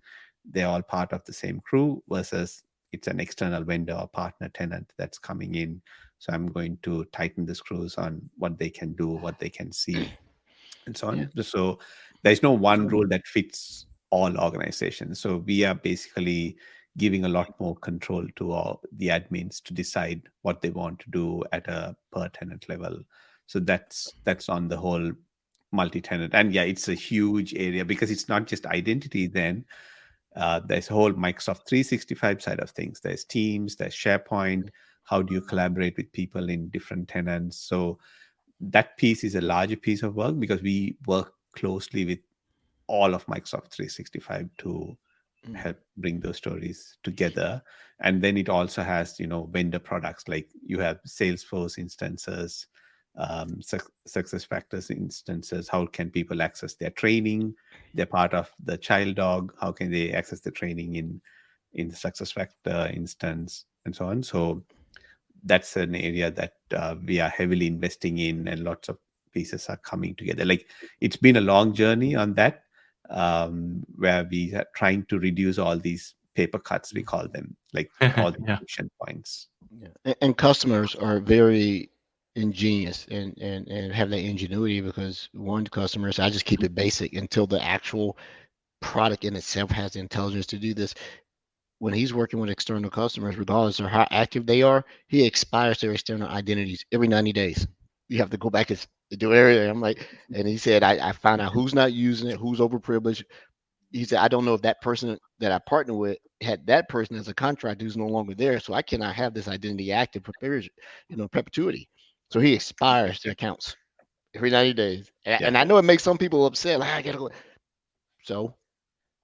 they're all part of the same crew, versus it's an external vendor or partner tenant that's coming in. So I'm going to tighten the screws on what they can do, what they can see, and so Yeah. on. So there's no one rule that fits all organizations. So we are basically giving a lot more control to all the admins to decide what they want to do at a per tenant level. So that's on the whole multi-tenant. And yeah, it's a huge area, because it's not just identity then. There's a whole Microsoft 365 side of things. There's Teams, there's SharePoint. How do you collaborate with people in different tenants? So that piece is a larger piece of work, because we work closely with all of Microsoft 365 to help bring those stories together. And then it also has, vendor products, like you have Salesforce instances, success factors instances. How can people access their training? They're part of the child dog. How can they access the training in the success factor instance, and so on? So that's an area that we are heavily investing in, and lots of pieces are coming together. Like, it's been a long journey on that, where we are trying to reduce all these paper cuts, we call them, like all the Yeah. friction points. Yeah. And customers are very ingenious and have that ingenuity, because one customer said, I just keep it basic until the actual product in itself has the intelligence to do this. When he's working with external customers, regardless of how active they are, he expires their external identities every 90 days. You have to go back and do everything. I'm like, and he said, I found out who's not using it, who's overprivileged. He said, I don't know if that person that I partner with had that person as a contract who's no longer there, so I cannot have this identity active for perpetuity. So he expires their accounts every 90 days. And I know it makes some people upset. Like, I gotta go. So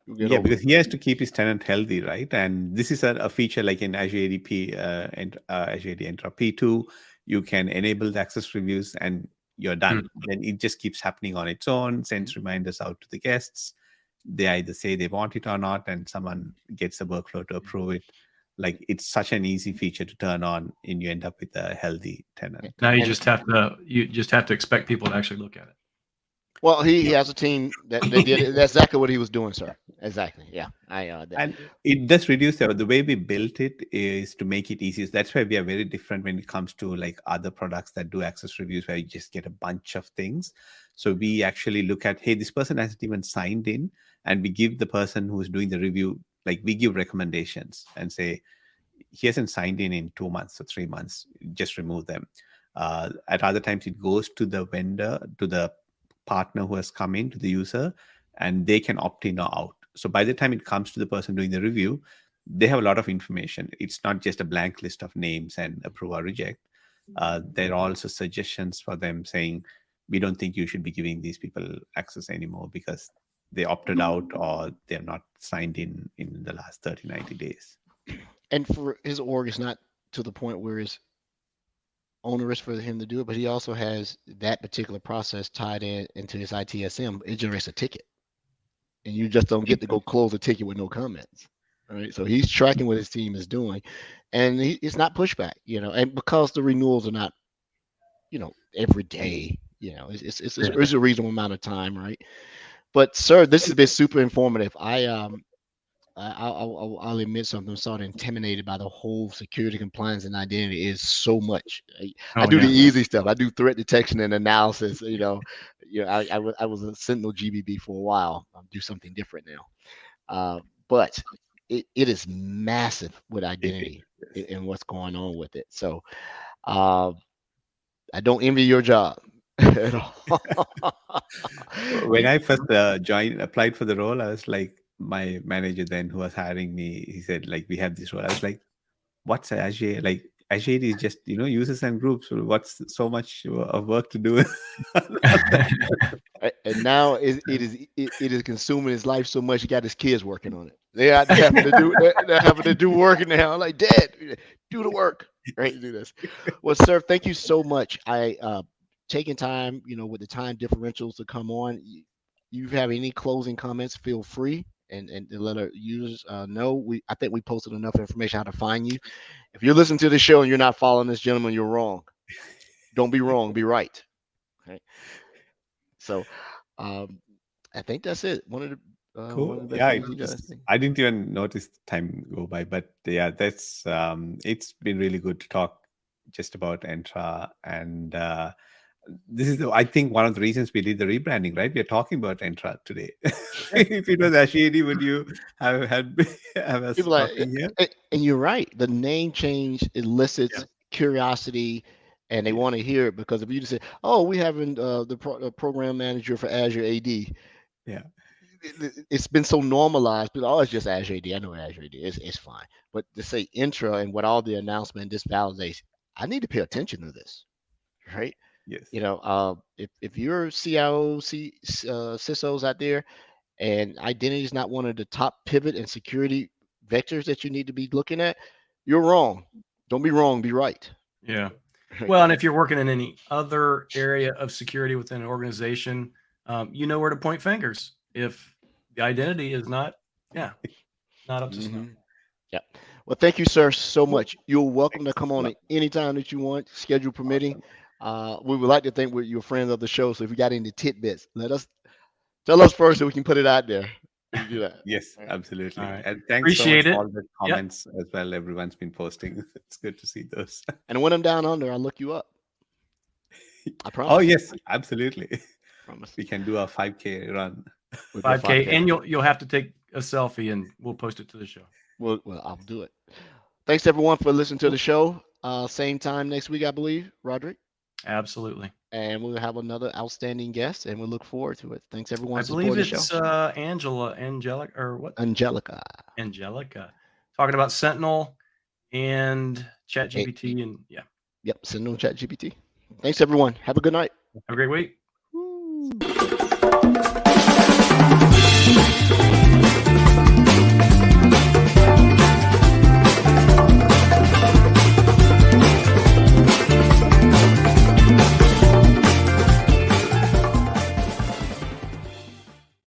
you'll get over Because it. he has to keep his tenant healthy, right? And this is a feature like in Azure ADP and Azure AD Entra P2, you can enable the access reviews and you're done. Then it just keeps happening on its own, sends reminders out to the guests. They either say they want it or not, and someone gets the workflow to approve it. Like, it's such an easy feature to turn on, and you end up with a healthy tenant. Now you And just have to expect people to actually look at it. well, he has a team that did it. That's exactly what he was doing, sir. Exactly. Yeah. And it does reduce the way we built it is to make it easy. That's why we are very different when it comes to like other products that do access reviews, where you just get a bunch of things. So we actually look at, hey, this person hasn't even signed in, and we give the person who's doing the review, like, we give recommendations and say, he hasn't signed in 2 months or 3 months, just remove them. At other times, it goes to the vendor, to the partner who has come in, to the user, and they can opt in or out. So by the time it comes to the person doing the review, they have a lot of information. It's not just a blank list of names and approve or reject. There are also suggestions for them saying, we don't think you should be giving these people access anymore because they opted out or they're not signed in the last 30, 90 days. And for his org, it's not to the point where it's onerous for him to do it, but he also has that particular process tied into his ITSM. It generates a ticket, and you just don't get to go close a ticket with no comments. All right, so he's tracking what his team is doing, and it's not pushback, and because the renewals are not, every day, it's a reasonable amount of time, right? But sir, this has been super informative. I'll admit something. I'm sort of intimidated by the whole security, compliance, and identity. Is so much. I do the easy stuff. I do threat detection and analysis. I was a Sentinel GBB for a while. I'll do something different now. But it is massive with identity and what's going on with it. So I don't envy your job at all. When I first applied for the role, I was like, my manager then who was hiring me, he said, like, we have this role. I was like, what's Azure? Like, Azure AD is just users and groups. What's so much of work to do? And now it is consuming his life so much. He got his kids working on it. They're having to do they're having to do work now. I'm like, Dad, do the work. Right, do this. Well, sir, thank you so much. I taking time, with the time differentials to come on. You have any closing comments? Feel free and let our users know. I think we posted enough information how to find you. If you're listening to the show and you're not following this gentleman, you're wrong. Don't be wrong. Be right. Okay. So, I think that's it. One of the Cool. best Yeah, things you guys think. I didn't even notice time go by, but yeah, that's it's been really good to talk just about Entra, and this is I think one of the reasons we did the rebranding, right? We are talking about Entra today. If it was Azure AD, would you have have us People like, talking here? and you're right. The name change elicits curiosity, and they want to hear it because if you just say, "Oh, we having the program manager for Azure AD," Yeah. it's been so normalized. But oh, it's just Azure AD. I know Azure AD. It's fine. But to say Entra and what all the announcement, this validates. I need to pay attention to this, right? Yes. If you're CIO, CISOs out there, and identity is not one of the top pivot and security vectors that you need to be looking at, you're wrong. Don't be wrong. Be right. Yeah. Well, and if you're working in any other area of security within an organization, you know where to point fingers if the identity is not up to snuff. Yeah. Well, thank you, sir, so much. You're welcome to come on at any time that you want, schedule permitting. We would like to think we're your friends of the show. So if you got any tidbits, tell us first so we can put it out there. We can do that. Yes, absolutely. All right. And thanks Appreciate so much it. for all the comments as well. Everyone's been posting. It's good to see those. And when I'm down under, I'll look you up. I promise. Oh yes, absolutely. Promise. We can do a 5K run. 5K, and you'll have to take a selfie, and we'll post it to the show. Well, I'll do it. Thanks everyone for listening to the show. Same time next week, I believe, Roderick. Absolutely. And we'll have another outstanding guest, and we look forward to it. Thanks everyone. I believe it's Angelica, or what? Angelica. Talking about Sentinel and ChatGPT, and Yep, Sentinel, ChatGPT. Thanks everyone. Have a good night. Have a great week.